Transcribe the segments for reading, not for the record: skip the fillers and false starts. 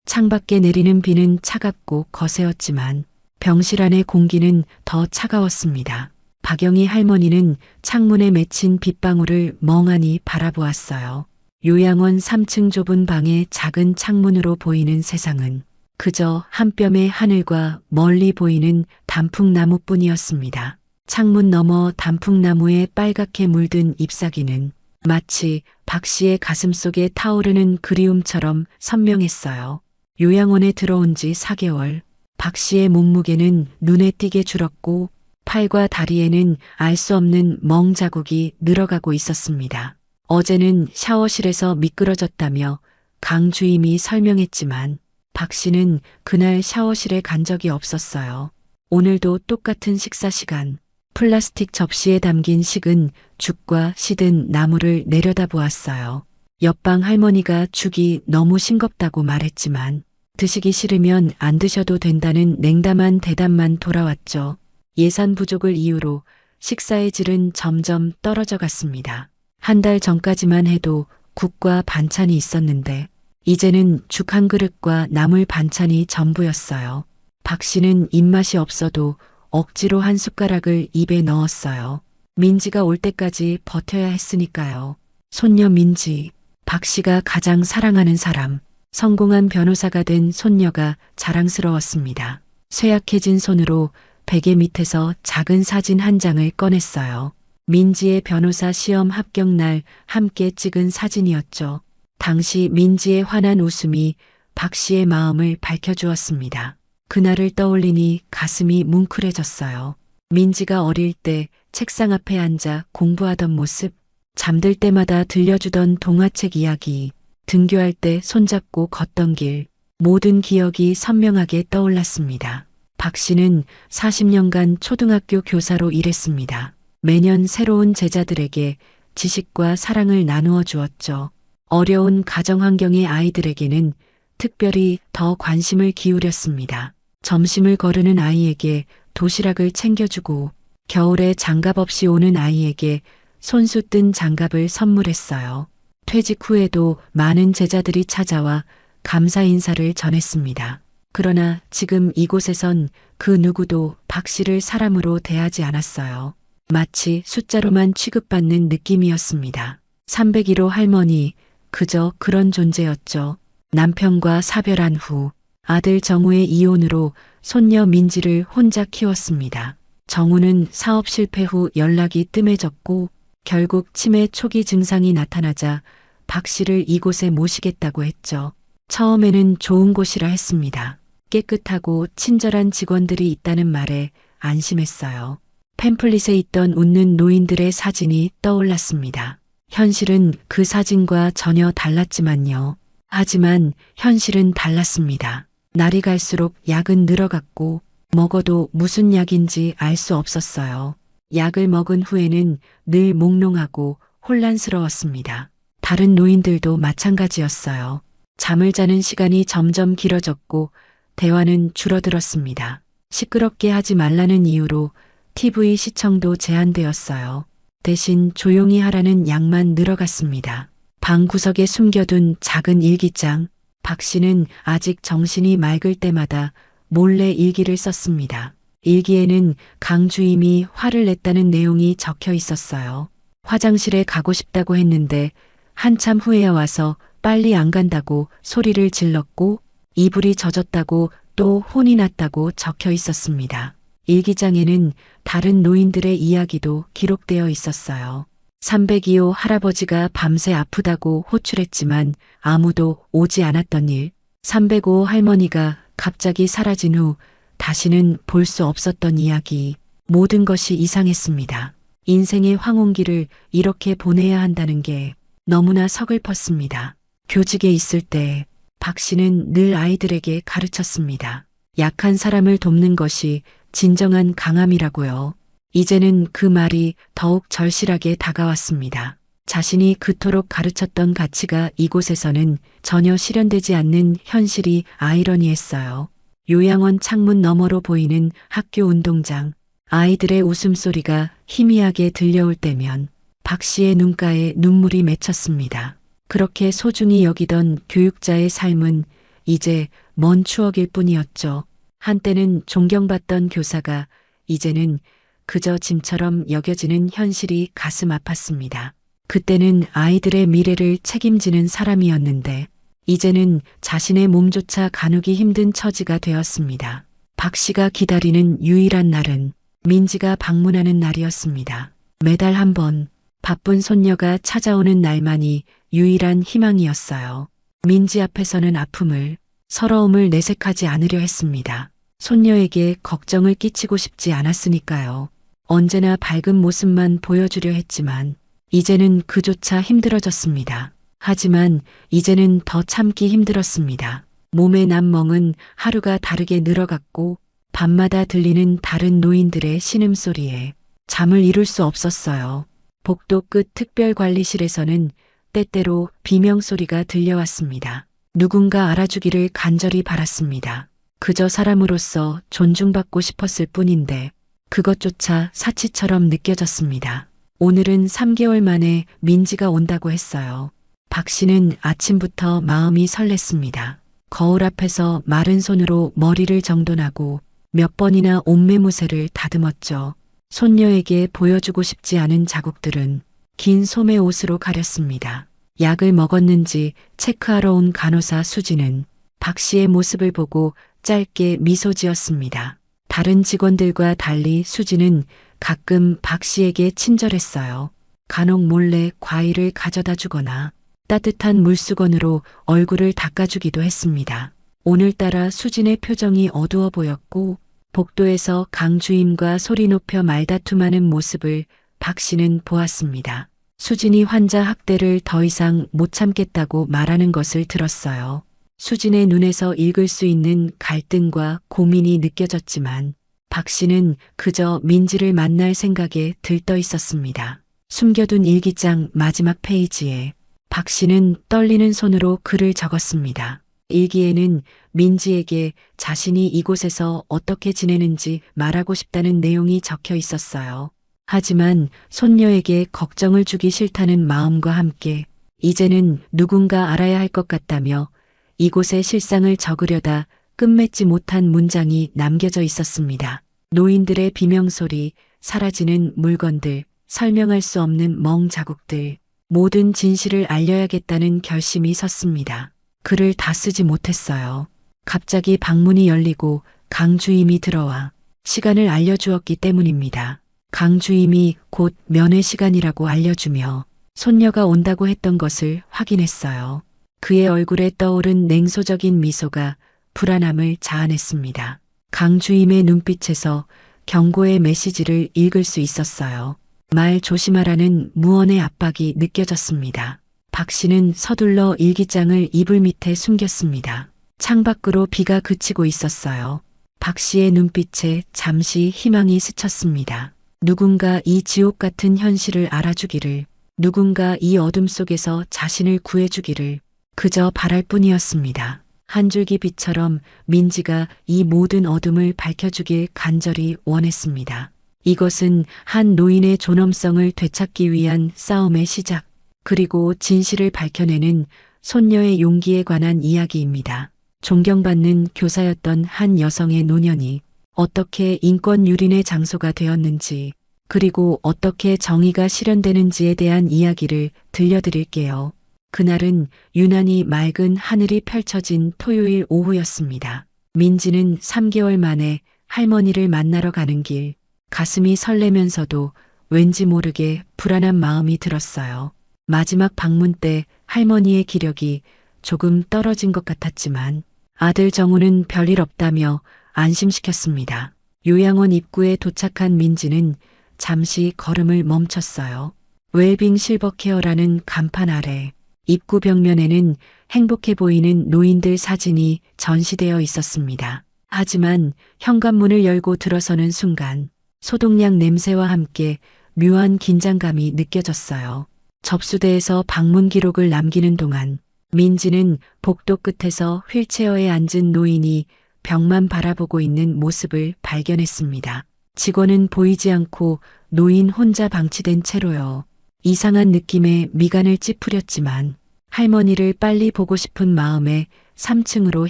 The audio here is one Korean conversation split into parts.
창밖에 내리는 비는 차갑고 거세었지만 병실 안의 공기는 더 차가웠습니다. 박영희 할머니는 창문에 맺힌 빗방울을 멍하니 바라보았어요. 요양원 3층 좁은 방의 작은 창문으로 보이는 세상은 그저 한 뼘의 하늘과 멀리 보이는 단풍나무뿐이었습니다. 창문 너머 단풍나무에 빨갛게 물든 잎사귀는 마치 박 씨의 가슴속에 타오르는 그리움처럼 선명했어요. 요양원에 들어온 지 4개월, 박 씨의 몸무게는 눈에 띄게 줄었고 팔과 다리에는 알 수 없는 멍 자국이 늘어가고 있었습니다. 어제는 샤워실에서 미끄러졌다며 강 주임이 설명했지만 박 씨는 그날 샤워실에 간 적이 없었어요. 오늘도 똑같은 식사 시간, 플라스틱 접시에 담긴 식은 죽과 시든 나물을 내려다보았어요. 옆방 할머니가 죽이 너무 싱겁다고 말했지만 드시기 싫으면 안 드셔도 된다는 냉담한 대답만 돌아왔죠. 예산 부족을 이유로 식사의 질은 점점 떨어져 갔습니다. 한 달 전까지만 해도 국과 반찬이 있었는데 이제는 죽 한 그릇과 나물 반찬이 전부였어요. 박 씨는 입맛이 없어도 억지로 한 숟가락을 입에 넣었어요. 민지가 올 때까지 버텨야 했으니까요. 손녀 민지, 박 씨가 가장 사랑하는 사람, 성공한 변호사가 된 손녀가 자랑스러웠습니다. 쇠약해진 손으로 베개 밑에서 작은 사진 한 장을 꺼냈어요. 민지의 변호사 시험 합격 날 함께 찍은 사진이었죠. 당시 민지의 환한 웃음이 박 씨의 마음을 밝혀주었습니다. 그날을 떠올리니 가슴이 뭉클해졌어요. 민지가 어릴 때 책상 앞에 앉아 공부하던 모습, 잠들 때마다 들려주던 동화책 이야기, 등교할 때 손잡고 걷던 길, 모든 기억이 선명하게 떠올랐습니다. 박 씨는 40년간 초등학교 교사로 일했습니다. 매년 새로운 제자들에게 지식과 사랑을 나누어 주었죠. 어려운 가정 환경의 아이들에게는 특별히 더 관심을 기울였습니다. 점심을 거르는 아이에게 도시락을 챙겨주고 겨울에 장갑 없이 오는 아이에게 손수 뜬 장갑을 선물했어요. 퇴직 후에도 많은 제자들이 찾아와 감사 인사를 전했습니다. 그러나 지금 이곳에선 그 누구도 박 씨를 사람으로 대하지 않았어요. 마치 숫자로만 취급받는 느낌이었습니다. 301호 할머니, 그저 그런 존재였죠. 남편과 사별한 후 아들 정우의 이혼으로 손녀 민지를 혼자 키웠습니다. 정우는 사업 실패 후 연락이 뜸해졌고 결국 치매 초기 증상이 나타나자 박 씨를 이곳에 모시겠다고 했죠. 처음에는 좋은 곳이라 했습니다. 깨끗하고 친절한 직원들이 있다는 말에 안심했어요. 팸플릿에 있던 웃는 노인들의 사진이 떠올랐습니다. 현실은 그 사진과 전혀 달랐지만요. 하지만 현실은 달랐습니다. 날이 갈수록 약은 늘어갔고 먹어도 무슨 약인지 알 수 없었어요. 약을 먹은 후에는 늘 몽롱하고 혼란스러웠습니다. 다른 노인들도 마찬가지였어요. 잠을 자는 시간이 점점 길어졌고 대화는 줄어들었습니다. 시끄럽게 하지 말라는 이유로 TV 시청도 제한되었어요. 대신 조용히 하라는 약만 늘어갔습니다. 방 구석에 숨겨둔 작은 일기장, 박 씨는 아직 정신이 맑을 때마다 몰래 일기를 썼습니다. 일기에는 강 주임이 화를 냈다는 내용이 적혀 있었어요. 화장실에 가고 싶다고 했는데 한참 후에야 와서 빨리 안 간다고 소리를 질렀고 이불이 젖었다고 또 혼이 났다고 적혀 있었습니다. 일기장에는 다른 노인들의 이야기도 기록되어 있었어요. 302호 할아버지가 밤새 아프다고 호출했지만 아무도 오지 않았던 일, 305호 할머니가 갑자기 사라진 후 다시는 볼 수 없었던 이야기, 모든 것이 이상했습니다. 인생의 황혼기를 이렇게 보내야 한다는 게 너무나 서글펐습니다. 교직에 있을 때 박 씨는 늘 아이들에게 가르쳤습니다. 약한 사람을 돕는 것이 진정한 강함이라고요. 이제는 그 말이 더욱 절실하게 다가왔습니다. 자신이 그토록 가르쳤던 가치가 이곳에서는 전혀 실현되지 않는 현실이 아이러니했어요. 요양원 창문 너머로 보이는 학교 운동장, 아이들의 웃음소리가 희미하게 들려올 때면 박 씨의 눈가에 눈물이 맺혔습니다. 그렇게 소중히 여기던 교육자의 삶은 이제 먼 추억일 뿐이었죠. 한때는 존경받던 교사가 이제는 그저 짐처럼 여겨지는 현실이 가슴 아팠습니다. 그때는 아이들의 미래를 책임지는 사람이었는데 이제는 자신의 몸조차 가누기 힘든 처지가 되었습니다. 박 씨가 기다리는 유일한 날은 민지가 방문하는 날이었습니다. 매달 한 번 바쁜 손녀가 찾아오는 날만이 유일한 희망이었어요. 민지 앞에서는 아픔을, 서러움을 내색하지 않으려 했습니다. 손녀에게 걱정을 끼치고 싶지 않았으니까요. 언제나 밝은 모습만 보여주려 했지만 이제는 그조차 힘들어졌습니다. 하지만 이제는 더 참기 힘들었습니다. 몸의 난멍은 하루가 다르게 늘어갔고 밤마다 들리는 다른 노인들의 신음소리에 잠을 이룰 수 없었어요. 복도 끝 특별관리실에서는 때때로 비명소리가 들려왔습니다. 누군가 알아주기를 간절히 바랐습니다. 그저 사람으로서 존중받고 싶었을 뿐인데 그것조차 사치처럼 느껴졌습니다. 오늘은 3개월 만에 민지가 온다고 했어요. 박 씨는 아침부터 마음이 설렜습니다. 거울 앞에서 마른 손으로 머리를 정돈하고 몇 번이나 옷매무새를 다듬었죠. 손녀에게 보여주고 싶지 않은 자국들은 긴 소매 옷으로 가렸습니다. 약을 먹었는지 체크하러 온 간호사 수지는 박 씨의 모습을 보고 짧게 미소 지었습니다. 다른 직원들과 달리 수지는 가끔 박 씨에게 친절했어요. 간혹 몰래 과일을 가져다 주거나 따뜻한 물수건으로 얼굴을 닦아주기도 했습니다. 오늘따라 수진의 표정이 어두워 보였고 복도에서 강 주임과 소리 높여 말다툼하는 모습을 박 씨는 보았습니다. 수진이 환자 학대를 더 이상 못 참겠다고 말하는 것을 들었어요. 수진의 눈에서 읽을 수 있는 갈등과 고민이 느껴졌지만 박 씨는 그저 민지를 만날 생각에 들떠 있었습니다. 숨겨둔 일기장 마지막 페이지에 박 씨는 떨리는 손으로 글을 적었습니다. 일기에는 민지에게 자신이 이곳에서 어떻게 지내는지 말하고 싶다는 내용이 적혀 있었어요. 하지만 손녀에게 걱정을 주기 싫다는 마음과 함께 이제는 누군가 알아야 할 것 같다며 이곳의 실상을 적으려다 끝맺지 못한 문장이 남겨져 있었습니다. 노인들의 비명소리, 사라지는 물건들, 설명할 수 없는 멍 자국들, 모든 진실을 알려야겠다는 결심이 섰습니다. 글을 다 쓰지 못했어요. 갑자기 방문이 열리고 강 주임이 들어와 시간을 알려주었기 때문입니다. 강 주임이 곧 면회 시간이라고 알려주며 손녀가 온다고 했던 것을 확인했어요. 그의 얼굴에 떠오른 냉소적인 미소가 불안함을 자아냈습니다. 강 주임의 눈빛에서 경고의 메시지를 읽을 수 있었어요. 말 조심하라는 무언의 압박이 느껴졌습니다. 박 씨는 서둘러 일기장을 이불 밑에 숨겼습니다. 창밖으로 비가 그치고 있었어요. 박 씨의 눈빛에 잠시 희망이 스쳤습니다. 누군가 이 지옥 같은 현실을 알아주기를, 누군가 이 어둠 속에서 자신을 구해주기를 그저 바랄 뿐이었습니다. 한 줄기 빛처럼 민지가 이 모든 어둠을 밝혀주길 간절히 원했습니다. 이것은 한 노인의 존엄성을 되찾기 위한 싸움의 시작, 그리고 진실을 밝혀내는 손녀의 용기에 관한 이야기입니다. 존경받는 교사였던 한 여성의 노년이 어떻게 인권 유린의 장소가 되었는지, 그리고 어떻게 정의가 실현되는지에 대한 이야기를 들려드릴게요. 그날은 유난히 맑은 하늘이 펼쳐진 토요일 오후였습니다. 민지는 3개월 만에 할머니를 만나러 가는 길, 가슴이 설레면서도 왠지 모르게 불안한 마음이 들었어요. 마지막 방문 때 할머니의 기력이 조금 떨어진 것 같았지만 아들 정우는 별일 없다며 안심시켰습니다. 요양원 입구에 도착한 민지는 잠시 걸음을 멈췄어요. 웰빙 실버케어라는 간판 아래 입구 벽면에는 행복해 보이는 노인들 사진이 전시되어 있었습니다. 하지만 현관문을 열고 들어서는 순간 소독약 냄새와 함께 묘한 긴장감이 느껴졌어요. 접수대에서 방문 기록을 남기는 동안 민지는 복도 끝에서 휠체어에 앉은 노인이 벽만 바라보고 있는 모습을 발견했습니다. 직원은 보이지 않고 노인 혼자 방치된 채로요. 이상한 느낌에 미간을 찌푸렸지만 할머니를 빨리 보고 싶은 마음에 3층으로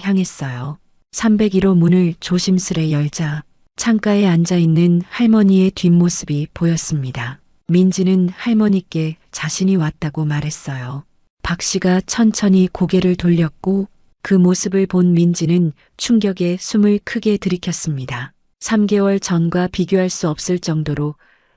향했어요. 301호 문을 조심스레 열자 창가에 앉아 있는 할머니의 뒷모습이 보였습니다. 민지는 할머니께 자신이 왔다고 말했어요. 박 씨가 천천히 고개를 돌렸고 그 모습을 본 민지는 충격에 숨을 크게 들이켰습니다. 3개월 전과 비교할 수 없을 정도로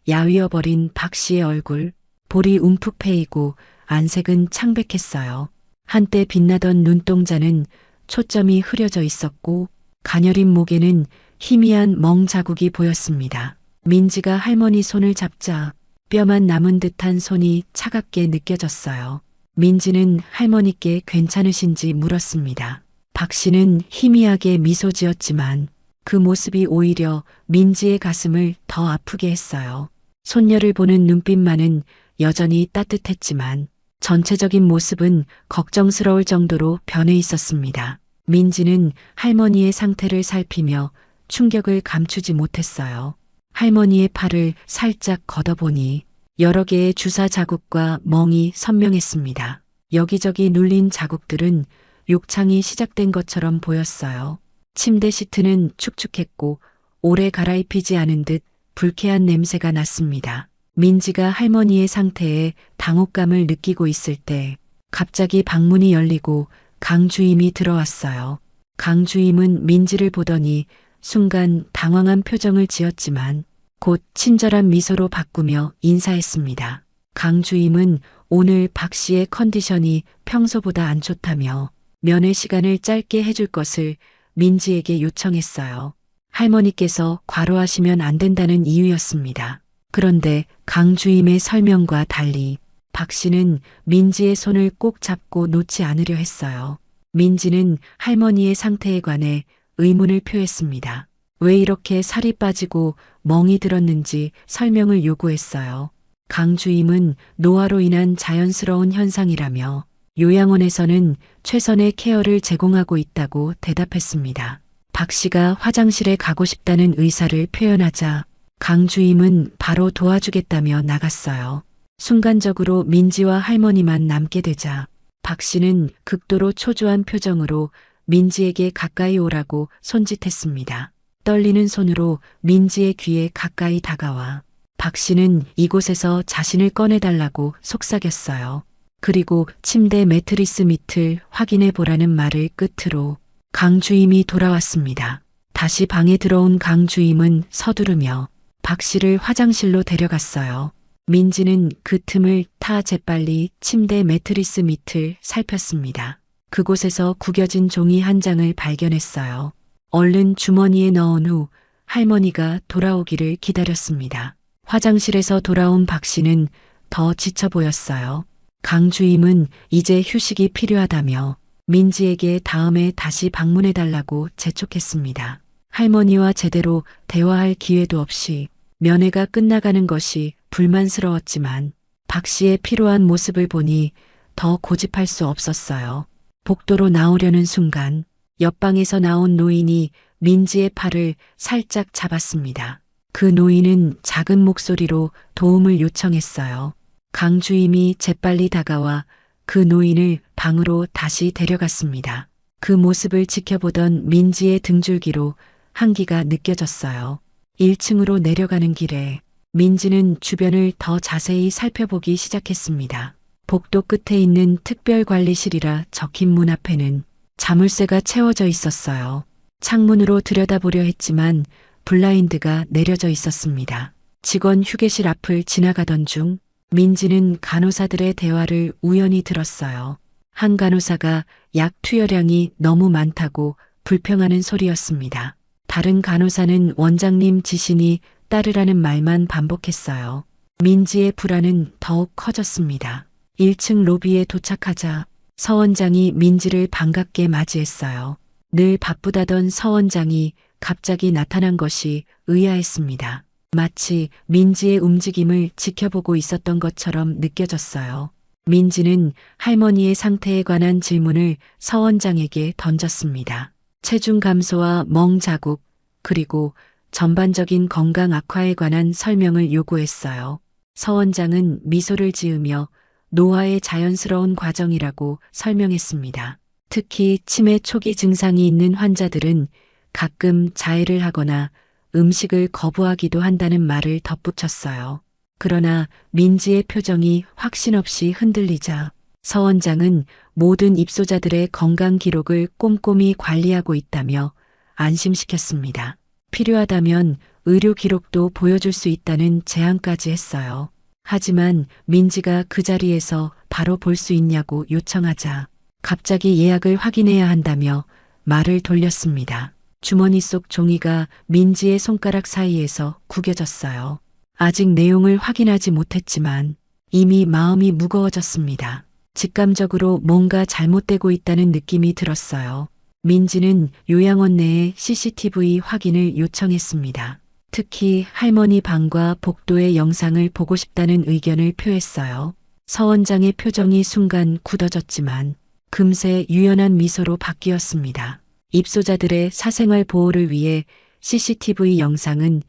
야위어버린 박 씨의 얼굴, 볼이 움푹 패이고 안색은 창백했어요. 한때 빛나던 눈동자는 초점이 흐려져 있었고 가녀린 목에는 희미한 멍 자국이 보였습니다. 민지가 할머니 손을 잡자 뼈만 남은 듯한 손이 차갑게 느껴졌어요. 민지는 할머니께 괜찮으신지 물었습니다. 박 씨는 희미하게 미소 지었지만 그 모습이 오히려 민지의 가슴을 더 아프게 했어요. 손녀를 보는 눈빛만은 여전히 따뜻했지만 전체적인 모습은 걱정스러울 정도로 변해 있었습니다. 민지는 할머니의 상태를 살피며 충격을 감추지 못했어요. 할머니의 팔을 살짝 걷어보니 여러 개의 주사 자국과 멍이 선명했습니다. 여기저기 눌린 자국들은 욕창이 시작된 것처럼 보였어요. 침대 시트는 축축했고 오래 갈아입히지 않은 듯 불쾌한 냄새가 났습니다. 민지가 할머니의 상태에 당혹감을 느끼고 있을 때 갑자기 방문이 열리고 강 주임이 들어왔어요. 강 주임은 민지를 보더니 순간 당황한 표정을 지었지만 곧 친절한 미소로 바꾸며 인사했습니다. 강 주임은 오늘 박 씨의 컨디션이 평소보다 안 좋다며 면회 시간을 짧게 해줄 것을 민지에게 요청했어요. 할머니께서 과로하시면 안 된다는 이유였습니다. 그런데 강 주임의 설명과 달리 박 씨는 민지의 손을 꼭 잡고 놓지 않으려 했어요. 민지는 할머니의 상태에 관해 의문을 표했습니다. 왜 이렇게 살이 빠지고 멍이 들었는지 설명을 요구했어요. 강 주임은 노화로 인한 자연스러운 현상이라며 요양원에서는 최선의 케어를 제공하고 있다고 대답했습니다. 박 씨가 화장실에 가고 싶다는 의사를 표현하자 강 주임은 바로 도와주겠다며 나갔어요. 순간적으로 민지와 할머니만 남게 되자 박 씨는 극도로 초조한 표정으로 민지에게 가까이 오라고 손짓했습니다. 떨리는 손으로 민지의 귀에 가까이 다가와 박 씨는 이곳에서 자신을 꺼내달라고 속삭였어요. 그리고 침대 매트리스 밑을 확인해 보라는 말을 끝으로 강 주임이 돌아왔습니다. 다시 방에 들어온 강 주임은 서두르며 박 씨를 화장실로 데려갔어요. 민지는 그 틈을 타 재빨리 침대 매트리스 밑을 살폈습니다. 그곳에서 구겨진 종이 한 장을 발견했어요. 얼른 주머니에 넣은 후 할머니가 돌아오기를 기다렸습니다. 화장실에서 돌아온 박 씨는 더 지쳐 보였어요. 강 주임은 이제 휴식이 필요하다며 민지에게 다음에 다시 방문해달라고 재촉했습니다. 할머니와 제대로 대화할 기회도 없이 면회가 끝나가는 것이 불만스러웠지만 박 씨의 피로한 모습을 보니 더 고집할 수 없었어요. 복도로 나오려는 순간 옆방에서 나온 노인이 민지의 팔을 살짝 잡았습니다. 그 노인은 작은 목소리로 도움을 요청했어요. 강 주임이 재빨리 다가와 그 노인을 방으로 다시 데려갔습니다. 그 모습을 지켜보던 민지의 등줄기로 한기가 느껴졌어요. 1층으로 내려가는 길에 민지는 주변을 더 자세히 살펴보기 시작했습니다. 복도 끝에 있는 특별관리실이라 적힌 문 앞에는 자물쇠가 채워져 있었어요. 창문으로 들여다보려 했지만 블라인드가 내려져 있었습니다. 직원 휴게실 앞을 지나가던 중 민지는 간호사들의 대화를 우연히 들었어요. 한 간호사가 약 투여량이 너무 많다고 불평하는 소리였습니다. 다른 간호사는 원장님 지시니 따르라는 말만 반복했어요. 민지의 불안은 더욱 커졌습니다. 1층 로비에 도착하자 서 원장이 민지를 반갑게 맞이했어요. 늘 바쁘다던 서 원장이 갑자기 나타난 것이 의아했습니다. 마치 민지의 움직임을 지켜보고 있었던 것처럼 느껴졌어요. 민지는 할머니의 상태에 관한 질문을 서 원장에게 던졌습니다. 체중 감소와 멍 자국, 그리고 전반적인 건강 악화에 관한 설명을 요구했어요. 서 원장은 미소를 지으며 노화의 자연스러운 과정이라고 설명했습니다. 특히 치매 초기 증상이 있는 환자들은 가끔 자해를 하거나 음식을 거부하기도 한다는 말을 덧붙였어요. 그러나 민지의 표정이 확신 없이 흔들리자 서 원장은 모든 입소자들의 건강 기록을 꼼꼼히 관리하고 있다며 안심시켰습니다. 필요하다면 의료 기록도 보여줄 수 있다는 제안까지 했어요. 하지만 민지가 그 자리에서 바로 볼 수 있냐고 요청하자 갑자기 예약을 확인해야 한다며 말을 돌렸습니다. 주머니 속 종이가 민지의 손가락 사이에서 구겨졌어요. 아직 내용을 확인하지 못했지만 이미 마음이 무거워졌습니다. 직감적으로 뭔가 잘못되고 있다는 느낌이 들었어요. 민지는 요양원 내의 CCTV 확인을 요청했습니다. 특히 할머니 방과 복도의 영상을 보고 싶다는 의견을 표했어요. 서 원장의 표정이 순간 굳어졌지만 금세 유연한 미소로 바뀌었습니다. 입소자들의 사생활 보호를 위해 CCTV 영상은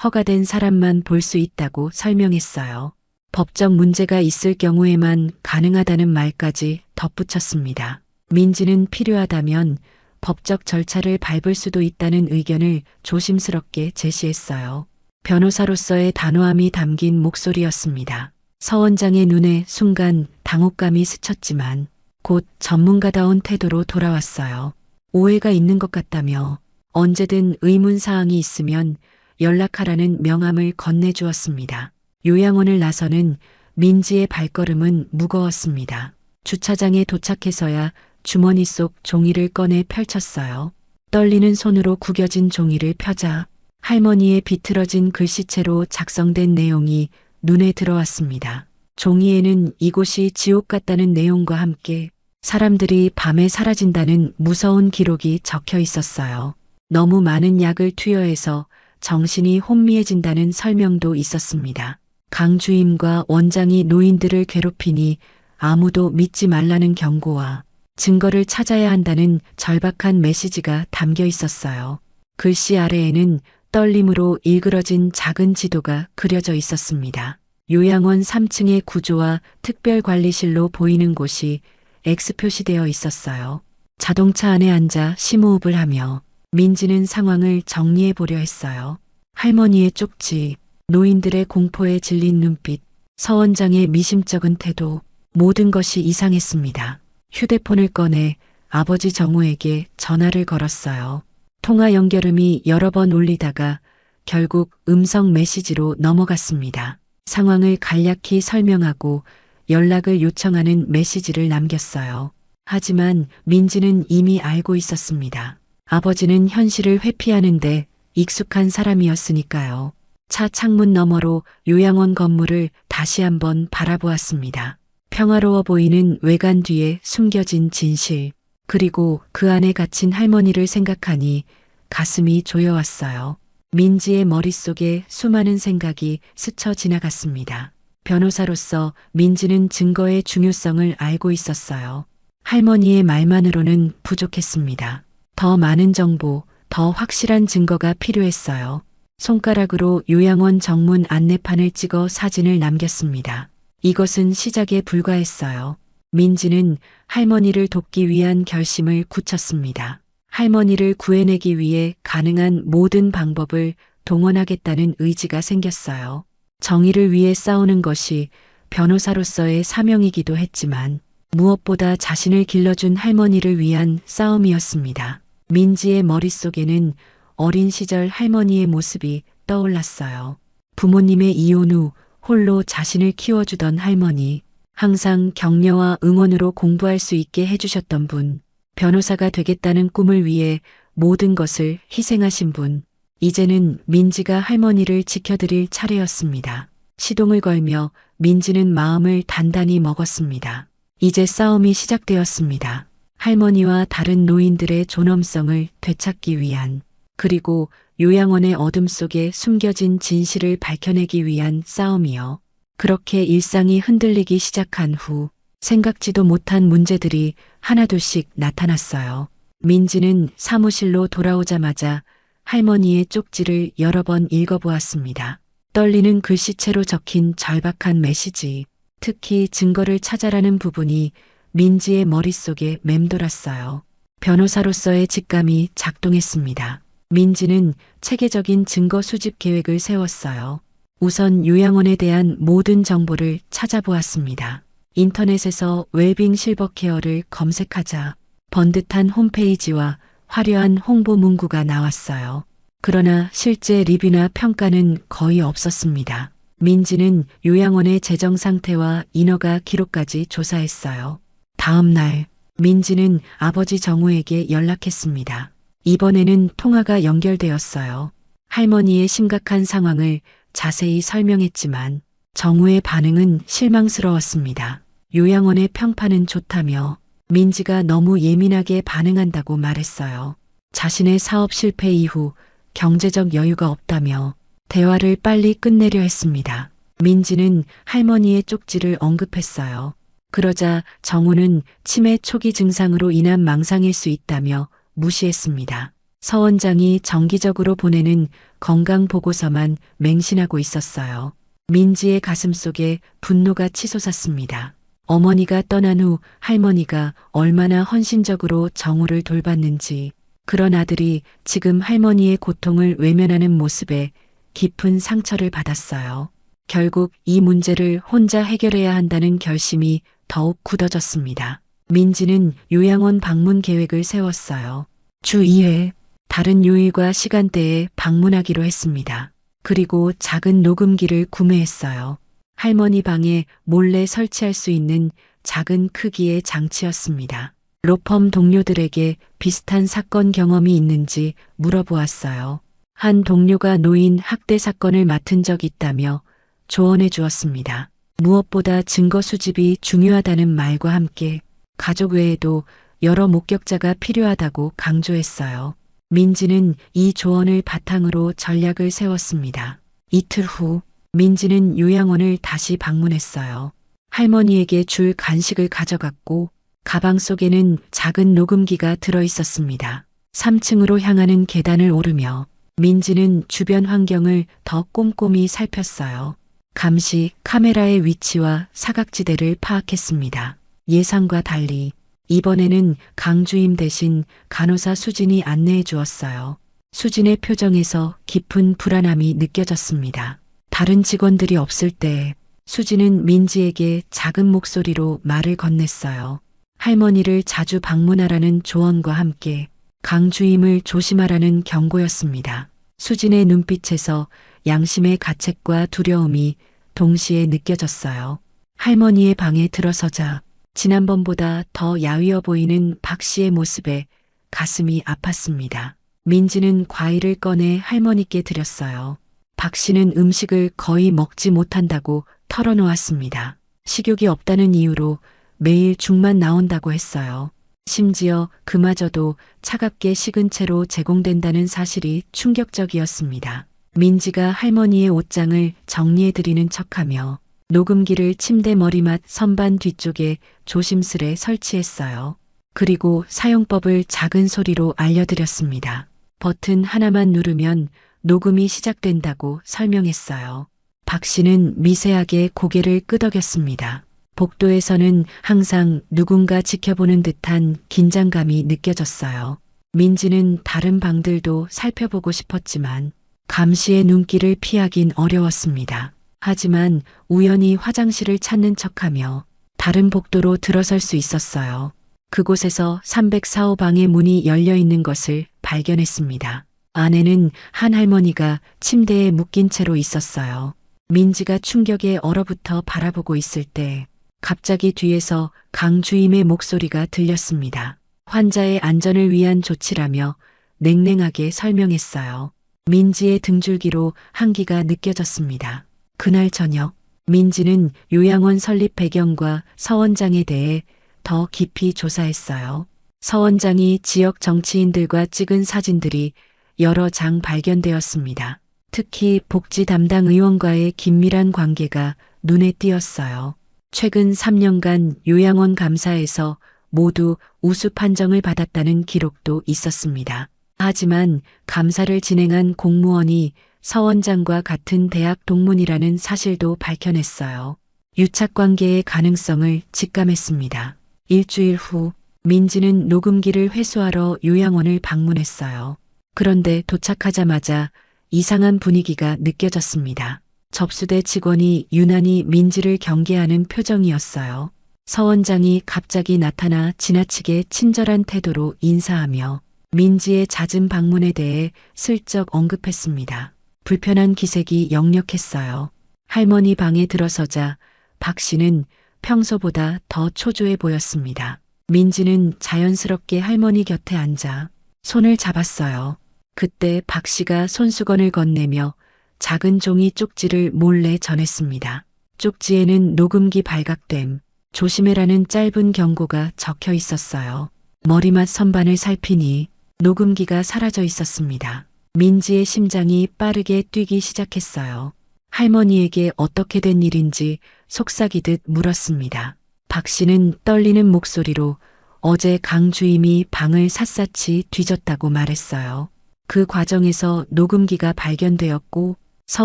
허가된 사람만 볼 수 있다고 설명했어요. 법적 문제가 있을 경우에만 가능하다는 말까지 덧붙였습니다. 민지는 필요하다면 법적 절차를 밟을 수도 있다는 의견을 조심스럽게 제시했어요. 변호사로서의 단호함이 담긴 목소리였습니다. 서 원장의 눈에 순간 당혹감이 스쳤지만 곧 전문가다운 태도로 돌아왔어요. 오해가 있는 것 같다며 언제든 의문사항이 있으면 연락하라는 명함을 건네주었습니다. 요양원을 나서는 민지의 발걸음은 무거웠습니다. 주차장에 도착해서야 주머니 속 종이를 꺼내 펼쳤어요. 떨리는 손으로 구겨진 종이를 펴자 할머니의 비틀어진 글씨체로 작성된 내용이 눈에 들어왔습니다. 종이에는 이곳이 지옥 같다는 내용과 함께 사람들이 밤에 사라진다는 무서운 기록이 적혀 있었어요. 너무 많은 약을 투여해서 정신이 혼미해진다는 설명도 있었습니다. 강 주임과 원장이 노인들을 괴롭히니 아무도 믿지 말라는 경고와 증거를 찾아야 한다는 절박한 메시지가 담겨 있었어요. 글씨 아래에는 떨림으로 일그러진 작은 지도가 그려져 있었습니다. 요양원 3층의 구조와 특별관리실로 보이는 곳이 X 표시되어 있었어요. 자동차 안에 앉아 심호흡을 하며 민지는 상황을 정리해 보려 했어요. 할머니의 쪽지, 노인들의 공포에 질린 눈빛, 서 원장의 미심쩍은 태도, 모든 것이 이상했습니다. 휴대폰을 꺼내 아버지 정우에게 전화를 걸었어요. 통화 연결음이 여러 번 울리다가 결국 음성 메시지로 넘어갔습니다. 상황을 간략히 설명하고 연락을 요청하는 메시지를 남겼어요. 하지만 민지는 이미 알고 있었습니다. 아버지는 현실을 회피하는데 익숙한 사람이었으니까요. 차 창문 너머로 요양원 건물을 다시 한번 바라보았습니다. 평화로워 보이는 외관 뒤에 숨겨진 진실, 그리고 그 안에 갇힌 할머니를 생각하니 가슴이 조여왔어요. 민지의 머릿속에 수많은 생각이 스쳐 지나갔습니다. 변호사로서 민지는 증거의 중요성을 알고 있었어요. 할머니의 말만으로는 부족했습니다. 더 많은 정보, 더 확실한 증거가 필요했어요. 손가락으로 요양원 정문 안내판을 찍어 사진을 남겼습니다. 이것은 시작에 불과했어요. 민지는 할머니를 돕기 위한 결심을 굳혔습니다. 할머니를 구해내기 위해 가능한 모든 방법을 동원하겠다는 의지가 생겼어요. 정의를 위해 싸우는 것이 변호사로서의 사명이기도 했지만 무엇보다 자신을 길러준 할머니를 위한 싸움이었습니다. 민지의 머릿속에는 어린 시절 할머니의 모습이 떠올랐어요. 부모님의 이혼 후 홀로 자신을 키워주던 할머니, 항상 격려와 응원으로 공부할 수 있게 해주셨던 분, 변호사가 되겠다는 꿈을 위해 모든 것을 희생하신 분, 이제는 민지가 할머니를 지켜드릴 차례였습니다. 시동을 걸며 민지는 마음을 단단히 먹었습니다. 이제 싸움이 시작되었습니다. 할머니와 다른 노인들의 존엄성을 되찾기 위한, 그리고 요양원의 어둠 속에 숨겨진 진실을 밝혀내기 위한 싸움이요. 그렇게 일상이 흔들리기 시작한 후 생각지도 못한 문제들이 하나둘씩 나타났어요. 민지는 사무실로 돌아오자마자 할머니의 쪽지를 여러 번 읽어보았습니다. 떨리는 글씨체로 적힌 절박한 메시지, 특히 증거를 찾아라는 부분이 민지의 머릿속에 맴돌았어요. 변호사로서의 직감이 작동했습니다. 민지는 체계적인 증거 수집 계획을 세웠어요. 우선 요양원에 대한 모든 정보를 찾아보았습니다. 인터넷에서 웰빙 실버케어를 검색하자 번듯한 홈페이지와 화려한 홍보 문구가 나왔어요. 그러나 실제 리뷰나 평가는 거의 없었습니다. 민지는 요양원의 재정 상태와 인허가 기록까지 조사했어요. 다음 날 민지는 아버지 정우에게 연락했습니다. 이번에는 통화가 연결되었어요. 할머니의 심각한 상황을 자세히 설명했지만 정우의 반응은 실망스러웠습니다. 요양원의 평판은 좋다며 민지가 너무 예민하게 반응한다고 말했어요. 자신의 사업 실패 이후 경제적 여유가 없다며 대화를 빨리 끝내려 했습니다. 민지는 할머니의 쪽지를 언급했어요. 그러자 정우는 치매 초기 증상으로 인한 망상일 수 있다며 무시했습니다. 서 원장이 정기적으로 보내는 건강보고서만 맹신하고 있었어요. 민지의 가슴속에 분노가 치솟았습니다. 어머니가 떠난 후 할머니가 얼마나 헌신적으로 정우를 돌봤는지, 그런 아들이 지금 할머니의 고통을 외면하는 모습에 깊은 상처를 받았어요. 결국 이 문제를 혼자 해결해야 한다는 결심이 더욱 굳어졌습니다. 민지는 요양원 방문 계획을 세웠어요. 주 2회 다른 요일과 시간대에 방문하기로 했습니다. 그리고 작은 녹음기를 구매했어요. 할머니 방에 몰래 설치할 수 있는 작은 크기의 장치였습니다. 로펌 동료들에게 비슷한 사건 경험이 있는지 물어보았어요. 한 동료가 노인 학대 사건을 맡은 적이 있다며 조언해 주었습니다. 무엇보다 증거 수집이 중요하다는 말과 함께 가족 외에도 여러 목격자가 필요하다고 강조했어요. 민지는 이 조언을 바탕으로 전략을 세웠습니다. 이틀 후 민지는 요양원을 다시 방문했어요. 할머니에게 줄 간식을 가져갔고 가방 속에는 작은 녹음기가 들어 있었습니다. 3층으로 향하는 계단을 오르며 민지는 주변 환경을 더 꼼꼼히 살폈어요. 감시 카메라의 위치와 사각지대를 파악했습니다. 예상과 달리 이번에는 강주임 대신 간호사 수진이 안내해 주었어요. 수진의 표정에서 깊은 불안함이 느껴졌습니다. 다른 직원들이 없을 때 수진은 민지에게 작은 목소리로 말을 건넸어요. 할머니를 자주 방문하라는 조언과 함께 강주임을 조심하라는 경고였습니다. 수진의 눈빛에서 양심의 가책과 두려움이 동시에 느껴졌어요. 할머니의 방에 들어서자 지난번보다 더 야위어 보이는 박 씨의 모습에 가슴이 아팠습니다. 민지는 과일을 꺼내 할머니께 드렸어요. 박 씨는 음식을 거의 먹지 못한다고 털어놓았습니다. 식욕이 없다는 이유로 매일 죽만 나온다고 했어요. 심지어 그마저도 차갑게 식은 채로 제공된다는 사실이 충격적이었습니다. 민지가 할머니의 옷장을 정리해드리는 척하며 녹음기를 침대 머리맡 선반 뒤쪽에 조심스레 설치했어요. 그리고 사용법을 작은 소리로 알려드렸습니다. 버튼 하나만 누르면 녹음이 시작된다고 설명했어요. 박 씨는 미세하게 고개를 끄덕였습니다. 복도에서는 항상 누군가 지켜보는 듯한 긴장감이 느껴졌어요. 민지는 다른 방들도 살펴보고 싶었지만 감시의 눈길을 피하긴 어려웠습니다. 하지만 우연히 화장실을 찾는 척하며 다른 복도로 들어설 수 있었어요. 그곳에서 304호방의 문이 열려 있는 것을 발견했습니다. 안에는 한 할머니가 침대에 묶인 채로 있었어요. 민지가 충격에 얼어붙어 바라보고 있을 때 갑자기 뒤에서 강주임의 목소리가 들렸습니다. 환자의 안전을 위한 조치라며 냉랭하게 설명했어요. 민지의 등줄기로 한기가 느껴졌습니다. 그날 저녁 민지는 요양원 설립 배경과 서 원장에 대해 더 깊이 조사했어요. 서 원장이 지역 정치인들과 찍은 사진들이 여러 장 발견되었습니다. 특히 복지 담당 의원과의 긴밀한 관계가 눈에 띄었어요. 최근 3년간 요양원 감사에서 모두 우수 판정을 받았다는 기록도 있었습니다. 하지만 감사를 진행한 공무원이 서 원장과 같은 대학 동문이라는 사실도 밝혀냈어요. 유착관계의 가능성을 직감했습니다. 일주일 후 민지는 녹음기를 회수하러 요양원을 방문했어요. 그런데 도착하자마자 이상한 분위기가 느껴졌습니다. 접수대 직원이 유난히 민지를 경계하는 표정이었어요. 서 원장이 갑자기 나타나 지나치게 친절한 태도로 인사하며 민지의 잦은 방문에 대해 슬쩍 언급했습니다. 불편한 기색이 역력했어요. 할머니 방에 들어서자 박 씨는 평소보다 더 초조해 보였습니다. 민지는 자연스럽게 할머니 곁에 앉아 손을 잡았어요. 그때 박 씨가 손수건을 건네며 작은 종이 쪽지를 몰래 전했습니다. 쪽지에는 녹음기 발각됨, 조심해라는 짧은 경고가 적혀 있었어요. 머리맡 선반을 살피니 녹음기가 사라져 있었습니다. 민지의 심장이 빠르게 뛰기 시작했어요. 할머니에게 어떻게 된 일인지 속삭이듯 물었습니다. 박 씨는 떨리는 목소리로 어제 강 주임이 방을 샅샅이 뒤졌다고 말했어요. 그 과정에서 녹음기가 발견되었고 서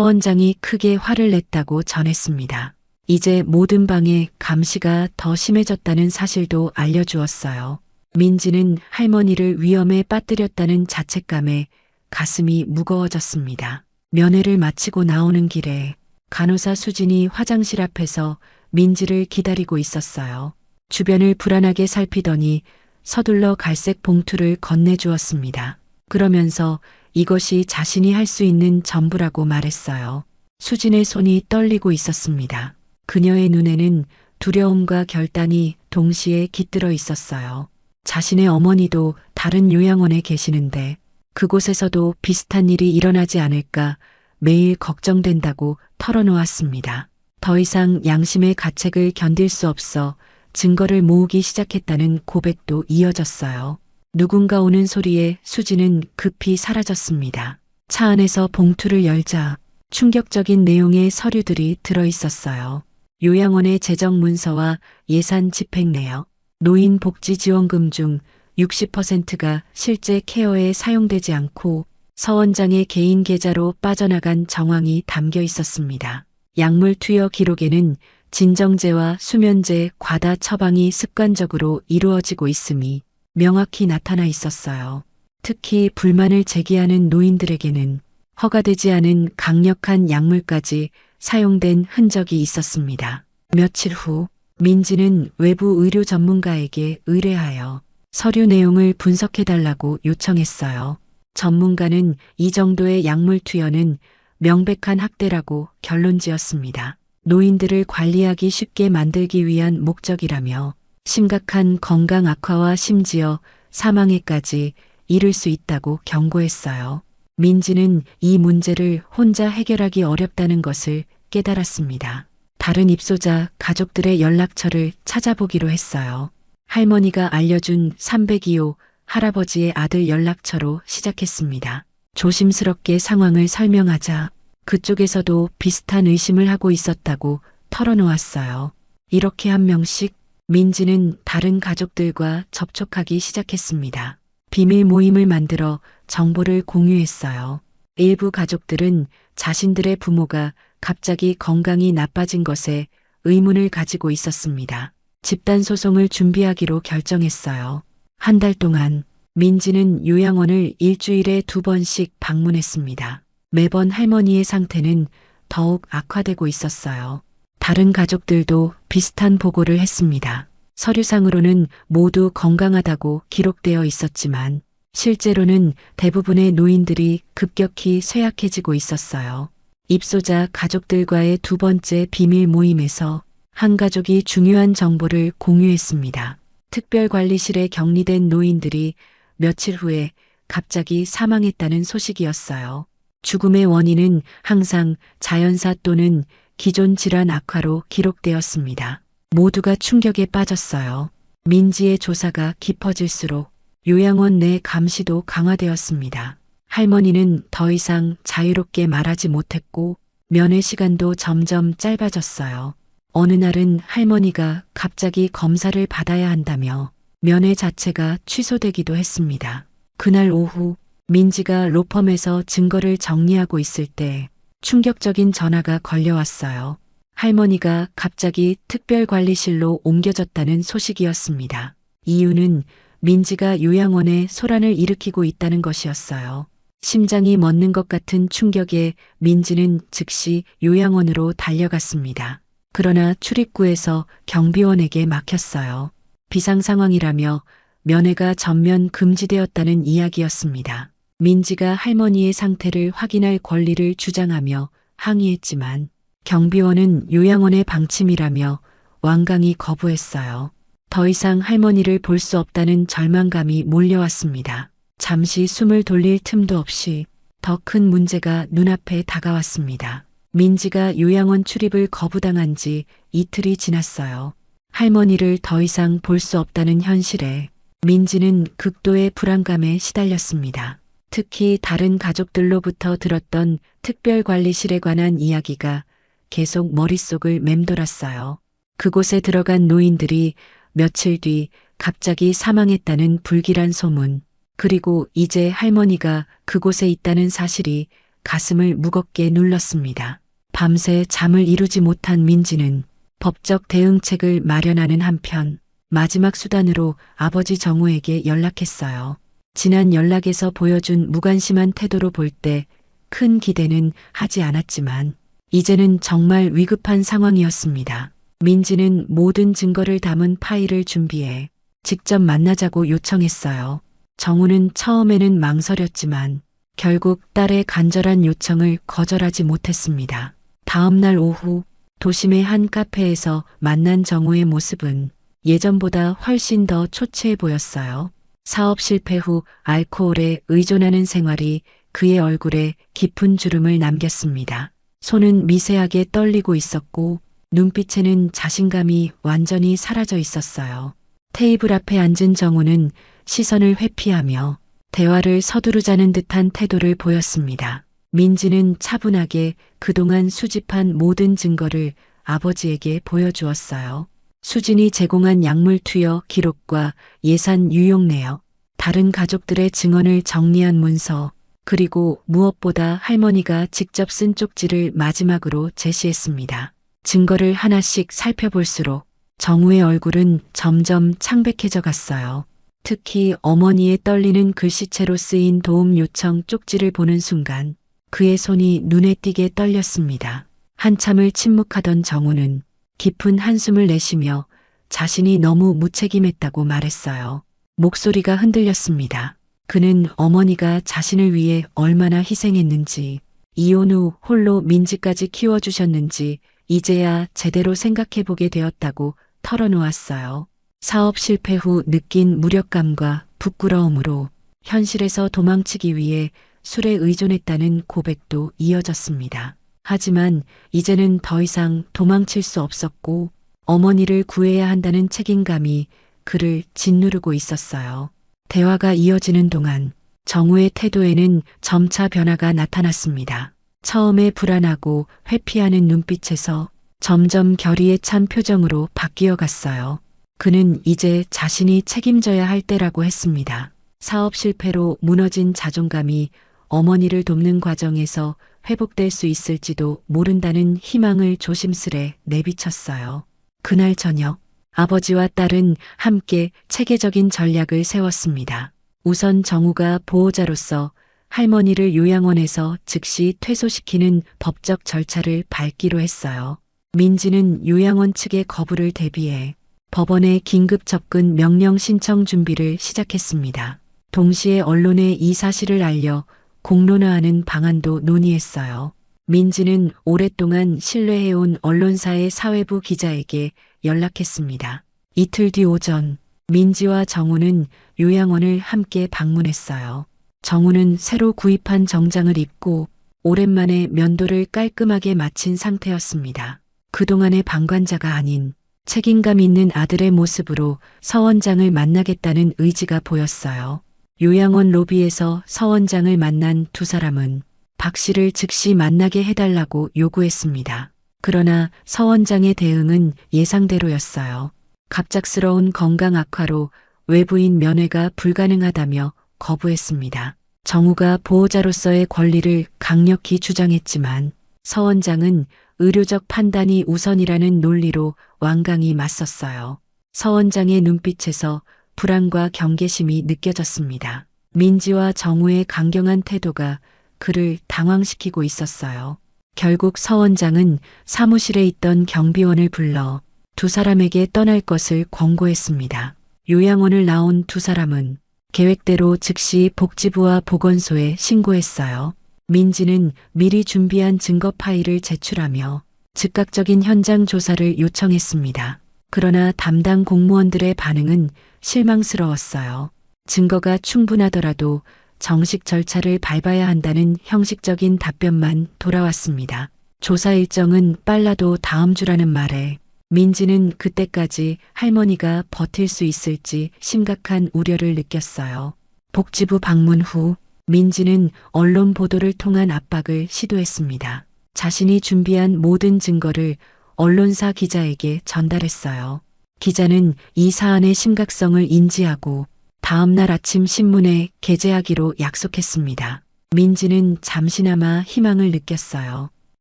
원장이 크게 화를 냈다고 전했습니다. 이제 모든 방에 감시가 더 심해졌다는 사실도 알려주었어요. 민지는 할머니를 위험에 빠뜨렸다는 자책감에 가슴이 무거워졌습니다. 면회를 마치고 나오는 길에 간호사 수진이 화장실 앞에서 민지를 기다리고 있었어요. 주변을 불안하게 살피더니 서둘러 갈색 봉투를 건네주었습니다. 그러면서 이것이 자신이 할 수 있는 전부라고 말했어요. 수진의 손이 떨리고 있었습니다. 그녀의 눈에는 두려움과 결단이 동시에 깃들어 있었어요. 자신의 어머니도 다른 요양원에 계시는데 그곳에서도 비슷한 일이 일어나지 않을까 매일 걱정된다고 털어놓았습니다. 더 이상 양심의 가책을 견딜 수 없어 증거를 모으기 시작했다는 고백도 이어졌어요. 누군가 오는 소리에 수지는 급히 사라졌습니다. 차 안에서 봉투를 열자 충격적인 내용의 서류들이 들어있었어요. 요양원의 재정 문서와 예산 집행 내역, 노인 복지 지원금 중 60%가 실제 케어에 사용되지 않고 서 원장의 개인 계좌로 빠져나간 정황이 담겨 있었습니다. 약물 투여 기록에는 진정제와 수면제 과다 처방이 습관적으로 이루어지고 있음이 명확히 나타나 있었어요. 특히 불만을 제기하는 노인들에게는 허가되지 않은 강력한 약물까지 사용된 흔적이 있었습니다. 며칠 후 민지는 외부 의료 전문가에게 의뢰하여 서류 내용을 분석해달라고 요청했어요. 전문가는 이 정도의 약물 투여는 명백한 학대라고 결론지었습니다. 노인들을 관리하기 쉽게 만들기 위한 목적이라며 심각한 건강 악화와 심지어 사망에까지 이를 수 있다고 경고했어요. 민지는 이 문제를 혼자 해결하기 어렵다는 것을 깨달았습니다. 다른 입소자 가족들의 연락처를 찾아보기로 했어요. 할머니가 알려준 302호 할아버지의 아들 연락처로 시작했습니다. 조심스럽게 상황을 설명하자 그쪽에서도 비슷한 의심을 하고 있었다고 털어놓았어요. 이렇게 한 명씩 민지는 다른 가족들과 접촉하기 시작했습니다. 비밀 모임을 만들어 정보를 공유했어요. 일부 가족들은 자신들의 부모가 갑자기 건강이 나빠진 것에 의문을 가지고 있었습니다. 집단 소송을 준비하기로 결정했어요. 한 달 동안 민지는 요양원을 일주일에 2번씩 방문했습니다. 매번 할머니의 상태는 더욱 악화되고 있었어요. 다른 가족들도 비슷한 보고를 했습니다. 서류상으로는 모두 건강하다고 기록되어 있었지만 실제로는 대부분의 노인들이 급격히 쇠약해지고 있었어요. 입소자 가족들과의 2번째 비밀 모임에서 한 가족이 중요한 정보를 공유했습니다. 특별관리실에 격리된 노인들이 며칠 후에 갑자기 사망했다는 소식이었어요. 죽음의 원인은 항상 자연사 또는 기존 질환 악화로 기록되었습니다. 모두가 충격에 빠졌어요. 민지의 조사가 깊어질수록 요양원 내 감시도 강화되었습니다. 할머니는 더 이상 자유롭게 말하지 못했고 면회 시간도 점점 짧아졌어요. 어느 날은 할머니가 갑자기 검사를 받아야 한다며 면회 자체가 취소되기도 했습니다. 그날 오후 민지가 로펌에서 증거를 정리하고 있을 때 충격적인 전화가 걸려왔어요. 할머니가 갑자기 특별관리실로 옮겨졌다는 소식이었습니다. 이유는 민지가 요양원에 소란을 일으키고 있다는 것이었어요. 심장이 멎는 것 같은 충격에 민지는 즉시 요양원으로 달려갔습니다. 그러나 출입구에서 경비원에게 막혔어요. 비상 상황이라며 면회가 전면 금지되었다는 이야기였습니다. 민지가 할머니의 상태를 확인할 권리를 주장하며 항의했지만 경비원은 요양원의 방침이라며 완강히 거부했어요. 더 이상 할머니를 볼 수 없다는 절망감이 몰려왔습니다. 잠시 숨을 돌릴 틈도 없이 더 큰 문제가 눈앞에 다가왔습니다. 민지가 요양원 출입을 거부당한 지 이틀이 지났어요. 할머니를 더 이상 볼 수 없다는 현실에 민지는 극도의 불안감에 시달렸습니다. 특히 다른 가족들로부터 들었던 특별관리실에 관한 이야기가 계속 머릿속을 맴돌았어요. 그곳에 들어간 노인들이 며칠 뒤 갑자기 사망했다는 불길한 소문, 그리고 이제 할머니가 그곳에 있다는 사실이 가슴을 무겁게 눌렀습니다. 밤새 잠을 이루지 못한 민지는 법적 대응책을 마련하는 한편 마지막 수단으로 아버지 정우에게 연락했어요. 지난 연락에서 보여준 무관심한 태도로 볼 때 큰 기대는 하지 않았지만 이제는 정말 위급한 상황이었습니다. 민지는 모든 증거를 담은 파일을 준비해 직접 만나자고 요청했어요. 정우는 처음에는 망설였지만 결국 딸의 간절한 요청을 거절하지 못했습니다. 다음 날 오후 도심의 한 카페에서 만난 정우의 모습은 예전보다 훨씬 더 초췌해 보였어요. 사업 실패 후 알코올에 의존하는 생활이 그의 얼굴에 깊은 주름을 남겼습니다. 손은 미세하게 떨리고 있었고 눈빛에는 자신감이 완전히 사라져 있었어요. 테이블 앞에 앉은 정우는 시선을 회피하며 대화를 서두르자는 듯한 태도를 보였습니다. 민지는 차분하게 그동안 수집한 모든 증거를 아버지에게 보여주었어요. 수진이 제공한 약물 투여 기록과 예산 유용 내역, 다른 가족들의 증언을 정리한 문서, 그리고 무엇보다 할머니가 직접 쓴 쪽지를 마지막으로 제시했습니다. 증거를 하나씩 살펴볼수록 정우의 얼굴은 점점 창백해져 갔어요. 특히 어머니의 떨리는 글씨체로 쓰인 도움 요청 쪽지를 보는 순간 그의 손이 눈에 띄게 떨렸습니다. 한참을 침묵하던 정우는 깊은 한숨을 내쉬며 자신이 너무 무책임했다고 말했어요. 목소리가 흔들렸습니다. 그는 어머니가 자신을 위해 얼마나 희생했는지, 이혼 후 홀로 민지까지 키워주셨는지 이제야 제대로 생각해보게 되었다고 털어놓았어요. 사업 실패 후 느낀 무력감과 부끄러움으로 현실에서 도망치기 위해 술에 의존했다는 고백도 이어졌습니다. 하지만 이제는 더 이상 도망칠 수 없었고 어머니를 구해야 한다는 책임감이 그를 짓누르고 있었어요. 대화가 이어지는 동안 정우의 태도에는 점차 변화가 나타났습니다. 처음에 불안하고 회피하는 눈빛에서 점점 결의에 찬 표정으로 바뀌어 갔어요. 그는 이제 자신이 책임져야 할 때라고 했습니다. 사업 실패로 무너진 자존감이 어머니를 돕는 과정에서 회복될 수 있을지도 모른다는 희망을 조심스레 내비쳤어요. 그날 저녁 아버지와 딸은 함께 체계적인 전략을 세웠습니다. 우선 정우가 보호자로서 할머니를 요양원에서 즉시 퇴소시키는 법적 절차를 밟기로 했어요. 민지는 요양원 측의 거부를 대비해 법원에 긴급 접근 명령 신청 준비를 시작했습니다. 동시에 언론에 이 사실을 알려 공론화하는 방안도 논의했어요. 민지는 오랫동안 신뢰해온 언론사의 사회부 기자에게 연락했습니다. 이틀 뒤 오전 민지와 정우는 요양원을 함께 방문했어요. 정우는 새로 구입한 정장을 입고 오랜만에 면도를 깔끔하게 마친 상태였습니다. 그동안의 방관자가 아닌 책임감 있는 아들의 모습으로 서 원장을 만나겠다는 의지가 보였어요. 요양원 로비에서 서 원장을 만난 두 사람은 박 씨를 즉시 만나게 해달라고 요구했습니다. 그러나 서 원장의 대응은 예상대로였어요. 갑작스러운 건강 악화로 외부인 면회가 불가능하다며 거부했습니다. 정우가 보호자로서의 권리를 강력히 주장했지만 서 원장은 의료적 판단이 우선이라는 논리로 완강히 맞섰어요. 서 원장의 눈빛에서 불안과 경계심이 느껴졌습니다. 민지와 정우의 강경한 태도가 그를 당황시키고 있었어요. 결국 서 원장은 사무실에 있던 경비원을 불러 두 사람에게 떠날 것을 권고했습니다. 요양원을 나온 두 사람은 계획대로 즉시 복지부와 보건소에 신고했어요. 민지는 미리 준비한 증거 파일을 제출하며 즉각적인 현장 조사를 요청했습니다. 그러나 담당 공무원들의 반응은 실망스러웠어요. 증거가 충분하더라도 정식 절차를 밟아야 한다는 형식적인 답변만 돌아왔습니다. 조사 일정은 빨라도 다음 주라는 말에 민지는 그때까지 할머니가 버틸 수 있을지 심각한 우려를 느꼈어요. 복지부 방문 후 민지는 언론 보도를 통한 압박을 시도했습니다. 자신이 준비한 모든 증거를 언론사 기자에게 전달했어요. 기자는 이 사안의 심각성을 인지하고 다음 날 아침 신문에 게재하기로 약속했습니다. 민지는 잠시나마 희망을 느꼈어요.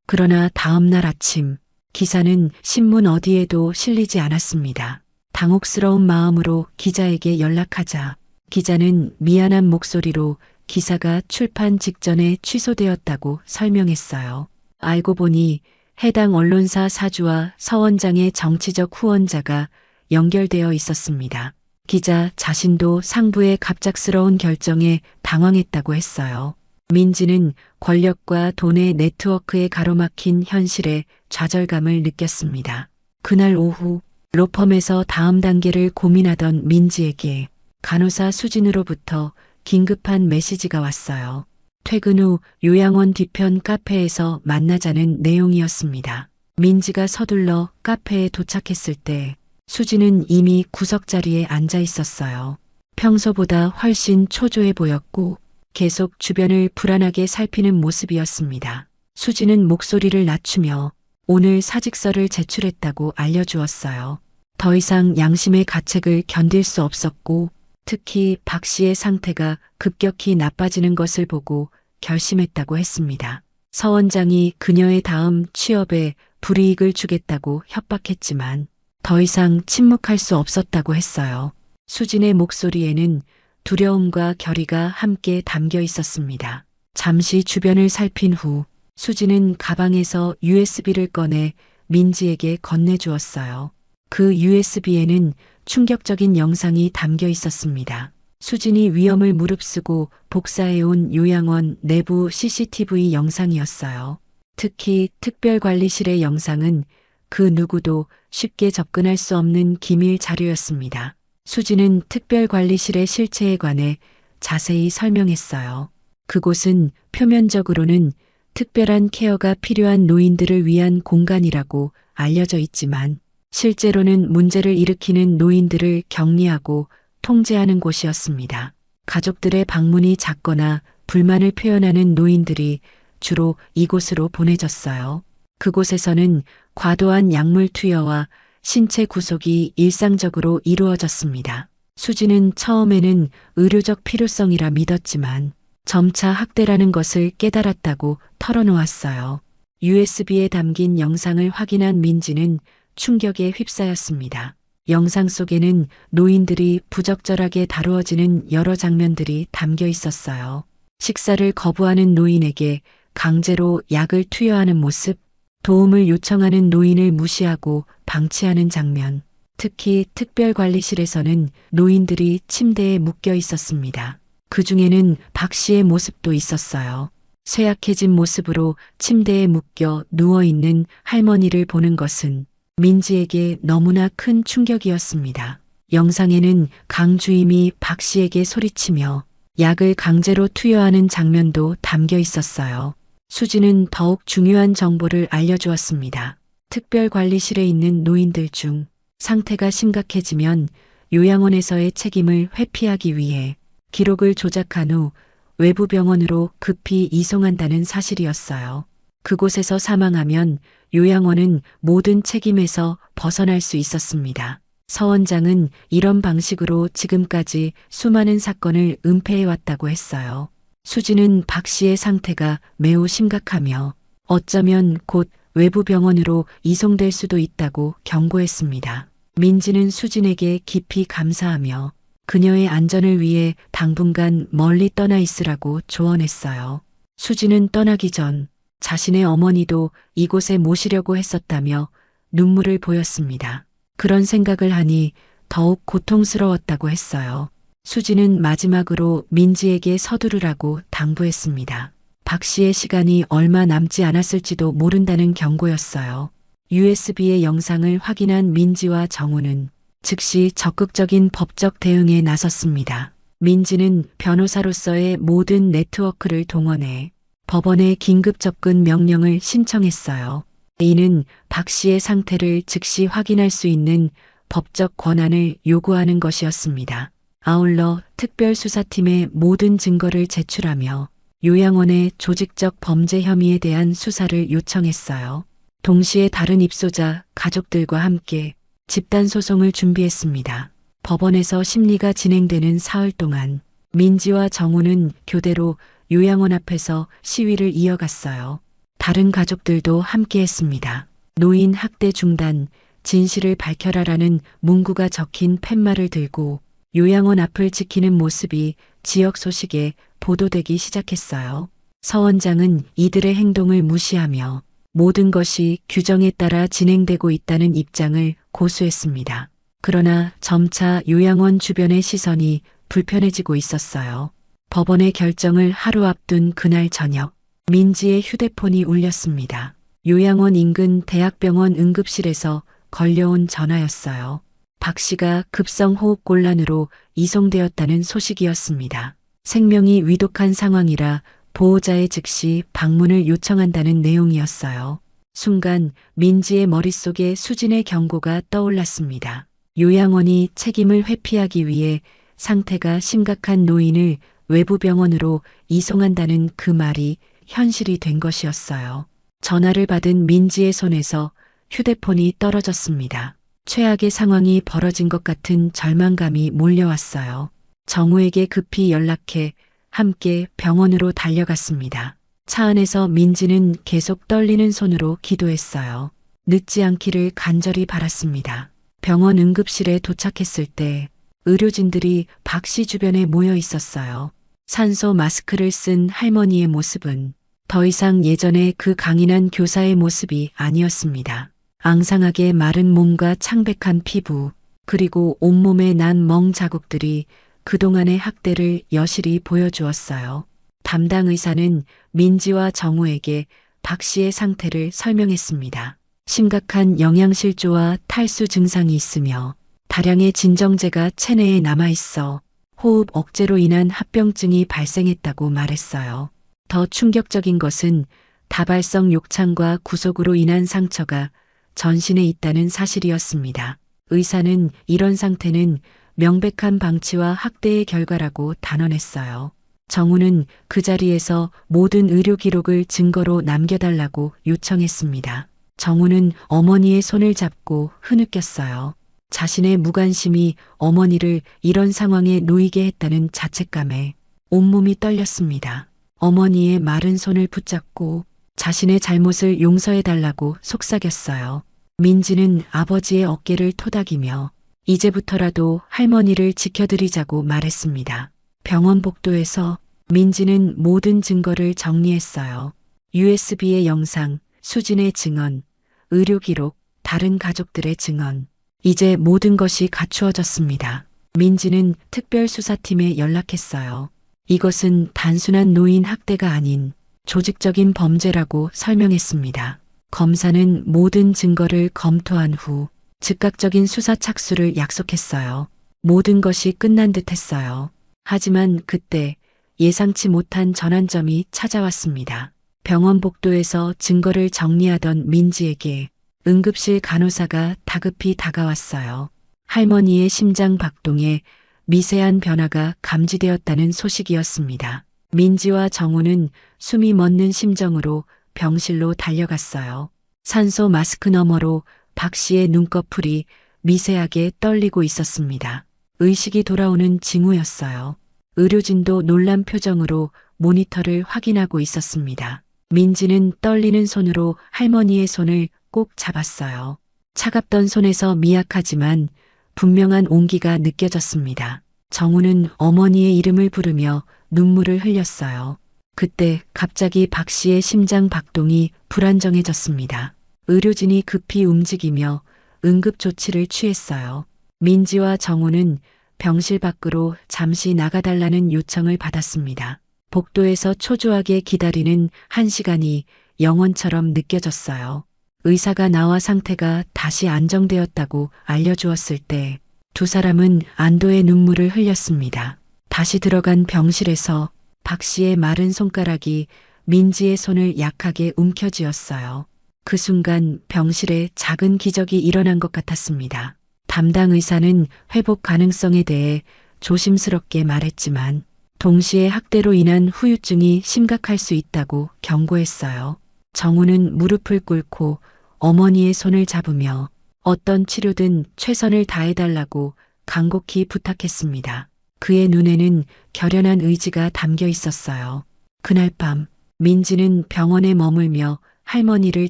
그러나 다음 날 아침 기사는 신문 어디에도 실리지 않았습니다. 당혹스러운 마음으로 기자에게 연락하자 기자는 미안한 목소리로 기사가 출판 직전에 취소되었다고 설명했어요. 알고 보니 해당 언론사 사주와 서 원장의 정치적 후원자가 연결되어 있었습니다. 기자 자신도 상부의 갑작스러운 결정에 당황했다고 했어요. 민지는 권력과 돈의 네트워크에 가로막힌 현실에 좌절감을 느꼈습니다. 그날 오후 로펌에서 다음 단계를 고민하던 민지에게 간호사 수진으로부터 긴급한 메시지가 왔어요. 퇴근 후 요양원 뒤편 카페에서 만나자는 내용이었습니다. 민지가 서둘러 카페에 도착했을 때 수진은 이미 구석자리에 앉아 있었어요. 평소보다 훨씬 초조해 보였고 계속 주변을 불안하게 살피는 모습이었습니다. 수진은 목소리를 낮추며 오늘 사직서를 제출했다고 알려주었어요. 더 이상 양심의 가책을 견딜 수 없었고 특히 박 씨의 상태가 급격히 나빠지는 것을 보고 결심했다고 했습니다. 서 원장이 그녀의 다음 취업에 불이익을 주겠다고 협박했지만 더 이상 침묵할 수 없었다고 했어요. 수진의 목소리에는 두려움과 결의가 함께 담겨 있었습니다. 잠시 주변을 살핀 후 수진은 가방에서 USB를 꺼내 민지에게 건네주었어요. 그 USB에는 충격적인 영상이 담겨 있었습니다. 수진이 위험을 무릅쓰고 복사해온 요양원 내부 CCTV 영상이었어요. 특히 특별관리실의 영상은 그 누구도 쉽게 접근할 수 없는 기밀 자료였습니다. 수진은 특별관리실의 실체에 관해 자세히 설명했어요. 그곳은 표면적으로는 특별한 케어가 필요한 노인들을 위한 공간이라고 알려져 있지만 실제로는 문제를 일으키는 노인들을 격리하고 통제하는 곳이었습니다. 가족들의 방문이 잦거나 불만을 표현하는 노인들이 주로 이곳으로 보내졌어요. 그곳에서는 과도한 약물 투여와 신체 구속이 일상적으로 이루어졌습니다. 수지는 처음에는 의료적 필요성이라 믿었지만 점차 학대라는 것을 깨달았다고 털어놓았어요. USB에 담긴 영상을 확인한 민지는 충격에 휩싸였습니다. 영상 속에는 노인들이 부적절하게 다루어지는 여러 장면들이 담겨 있었어요. 식사를 거부하는 노인에게 강제로 약을 투여하는 모습, 도움을 요청하는 노인을 무시하고 방치하는 장면, 특히 특별관리실에서는 노인들이 침대에 묶여 있었습니다. 그 중에는 박 씨의 모습도 있었어요. 쇠약해진 모습으로 침대에 묶여 누워있는 할머니를 보는 것은 민지에게 너무나 큰 충격이었습니다. 영상에는 강 주임이 박 씨에게 소리치며 약을 강제로 투여하는 장면도 담겨 있었어요. 수지는 더욱 중요한 정보를 알려주었습니다. 특별관리실에 있는 노인들 중 상태가 심각해지면 요양원에서의 책임을 회피하기 위해 기록을 조작한 후 외부 병원으로 급히 이송한다는 사실이었어요. 그곳에서 사망하면 요양원은 모든 책임에서 벗어날 수 있었습니다. 서 원장은 이런 방식으로 지금까지 수많은 사건을 은폐해왔다고 했어요. 수지는 박 씨의 상태가 매우 심각하며 어쩌면 곧 외부 병원으로 이송될 수도 있다고 경고했습니다. 민지는 수진에게 깊이 감사하며 그녀의 안전을 위해 당분간 멀리 떠나 있으라고 조언했어요. 수진은 떠나기 전 자신의 어머니도 이곳에 모시려고 했었다며 눈물을 보였습니다. 그런 생각을 하니 더욱 고통스러웠다고 했어요. 수진은 마지막으로 민지에게 서두르라고 당부했습니다. 박 씨의 시간이 얼마 남지 않았을지도 모른다는 경고였어요. USB의 영상을 확인한 민지와 정우는 즉시 적극적인 법적 대응에 나섰습니다. 민지는 변호사로서의 모든 네트워크를 동원해 법원에 긴급 접근 명령을 신청했어요. 이는 박 씨의 상태를 즉시 확인할 수 있는 법적 권한을 요구하는 것이었습니다. 아울러 특별수사팀에 모든 증거를 제출하며 요양원의 조직적 범죄 혐의에 대한 수사를 요청했어요. 동시에 다른 입소자 가족들과 함께 집단소송을 준비했습니다. 법원에서 심리가 진행되는 사흘 동안 민지와 정우는 교대로 요양원 앞에서 시위를 이어갔어요. 다른 가족들도 함께했습니다. 노인 학대 중단, 진실을 밝혀라라는 문구가 적힌 팻말을 들고 요양원 앞을 지키는 모습이 지역 소식에 보도되기 시작했어요. 서 원장은 이들의 행동을 무시하며 모든 것이 규정에 따라 진행되고 있다는 입장을 고수했습니다. 그러나 점차 요양원 주변의 시선이 불편해지고 있었어요. 법원의 결정을 하루 앞둔 그날 저녁, 민지의 휴대폰이 울렸습니다. 요양원 인근 대학병원 응급실에서 걸려온 전화였어요. 박 씨가 급성호흡곤란으로 이송되었다는 소식이었습니다. 생명이 위독한 상황이라 보호자의 즉시 방문을 요청한다는 내용이었어요. 순간 민지의 머릿속에 수진의 경고가 떠올랐습니다. 요양원이 책임을 회피하기 위해 상태가 심각한 노인을 외부 병원으로 이송한다는 그 말이 현실이 된 것이었어요. 전화를 받은 민지의 손에서 휴대폰이 떨어졌습니다. 최악의 상황이 벌어진 것 같은 절망감이 몰려왔어요. 정우에게 급히 연락해 함께 병원으로 달려갔습니다. 차 안에서 민지는 계속 떨리는 손으로 기도했어요. 늦지 않기를 간절히 바랐습니다. 병원 응급실에 도착했을 때 의료진들이 박 씨 주변에 모여 있었어요. 산소 마스크를 쓴 할머니의 모습은 더 이상 예전의 그 강인한 교사의 모습이 아니었습니다. 앙상하게 마른 몸과 창백한 피부, 그리고 온몸에 난 멍 자국들이 그동안의 학대를 여실히 보여주었어요. 담당 의사는 민지와 정우에게 박 씨의 상태를 설명했습니다. 심각한 영양실조와 탈수 증상이 있으며 다량의 진정제가 체내에 남아있어 호흡 억제로 인한 합병증이 발생했다고 말했어요. 더 충격적인 것은 다발성 욕창과 구속으로 인한 상처가 전신에 있다는 사실이었습니다. 의사는 이런 상태는 명백한 방치와 학대의 결과라고 단언했어요. 정우는 그 자리에서 모든 의료 기록을 증거로 남겨달라고 요청했습니다. 정우는 어머니의 손을 잡고 흐느꼈어요. 자신의 무관심이 어머니를 이런 상황에 놓이게 했다는 자책감에 온몸이 떨렸습니다. 어머니의 마른 손을 붙잡고 자신의 잘못을 용서해달라고 속삭였어요. 민지는 아버지의 어깨를 토닥이며 이제부터라도 할머니를 지켜드리자고 말했습니다. 병원 복도에서 민지는 모든 증거를 정리했어요. USB의 영상, 수진의 증언, 의료 기록, 다른 가족들의 증언. 이제 모든 것이 갖추어졌습니다. 민지는 특별수사팀에 연락했어요. 이것은 단순한 노인 학대가 아닌 조직적인 범죄라고 설명했습니다. 검사는 모든 증거를 검토한 후 즉각적인 수사 착수를 약속했어요. 모든 것이 끝난 듯 했어요. 하지만 그때 예상치 못한 전환점이 찾아왔습니다. 병원 복도에서 증거를 정리하던 민지에게 응급실 간호사가 다급히 다가왔어요. 할머니의 심장 박동에 미세한 변화가 감지되었다는 소식이었습니다. 민지와 정우는 숨이 멎는 심정으로 병실로 달려갔어요. 산소 마스크 너머로 박 씨의 눈꺼풀이 미세하게 떨리고 있었습니다. 의식이 돌아오는 징후였어요. 의료진도 놀란 표정으로 모니터를 확인하고 있었습니다. 민지는 떨리는 손으로 할머니의 손을 꼭 잡았어요. 차갑던 손에서 미약하지만 분명한 온기가 느껴졌습니다. 정우는 어머니의 이름을 부르며 눈물을 흘렸어요. 그때 갑자기 박 씨의 심장 박동이 불안정해졌습니다. 의료진이 급히 움직이며 응급조치를 취했어요. 민지와 정우는 병실 밖으로 잠시 나가달라는 요청을 받았습니다. 복도에서 초조하게 기다리는 1시간이 영원처럼 느껴졌어요. 의사가 나와 상태가 다시 안정되었다고 알려주었을 때 두 사람은 안도의 눈물을 흘렸습니다. 다시 들어간 병실에서 박 씨의 마른 손가락이 민지의 손을 약하게 움켜쥐었어요. 그 순간 병실에 작은 기적이 일어난 것 같았습니다. 담당 의사는 회복 가능성에 대해 조심스럽게 말했지만 동시에 학대로 인한 후유증이 심각할 수 있다고 경고했어요. 정우는 무릎을 꿇고 어머니의 손을 잡으며 어떤 치료든 최선을 다해달라고 간곡히 부탁했습니다. 그의 눈에는 결연한 의지가 담겨 있었어요. 그날 밤 민지는 병원에 머물며 할머니를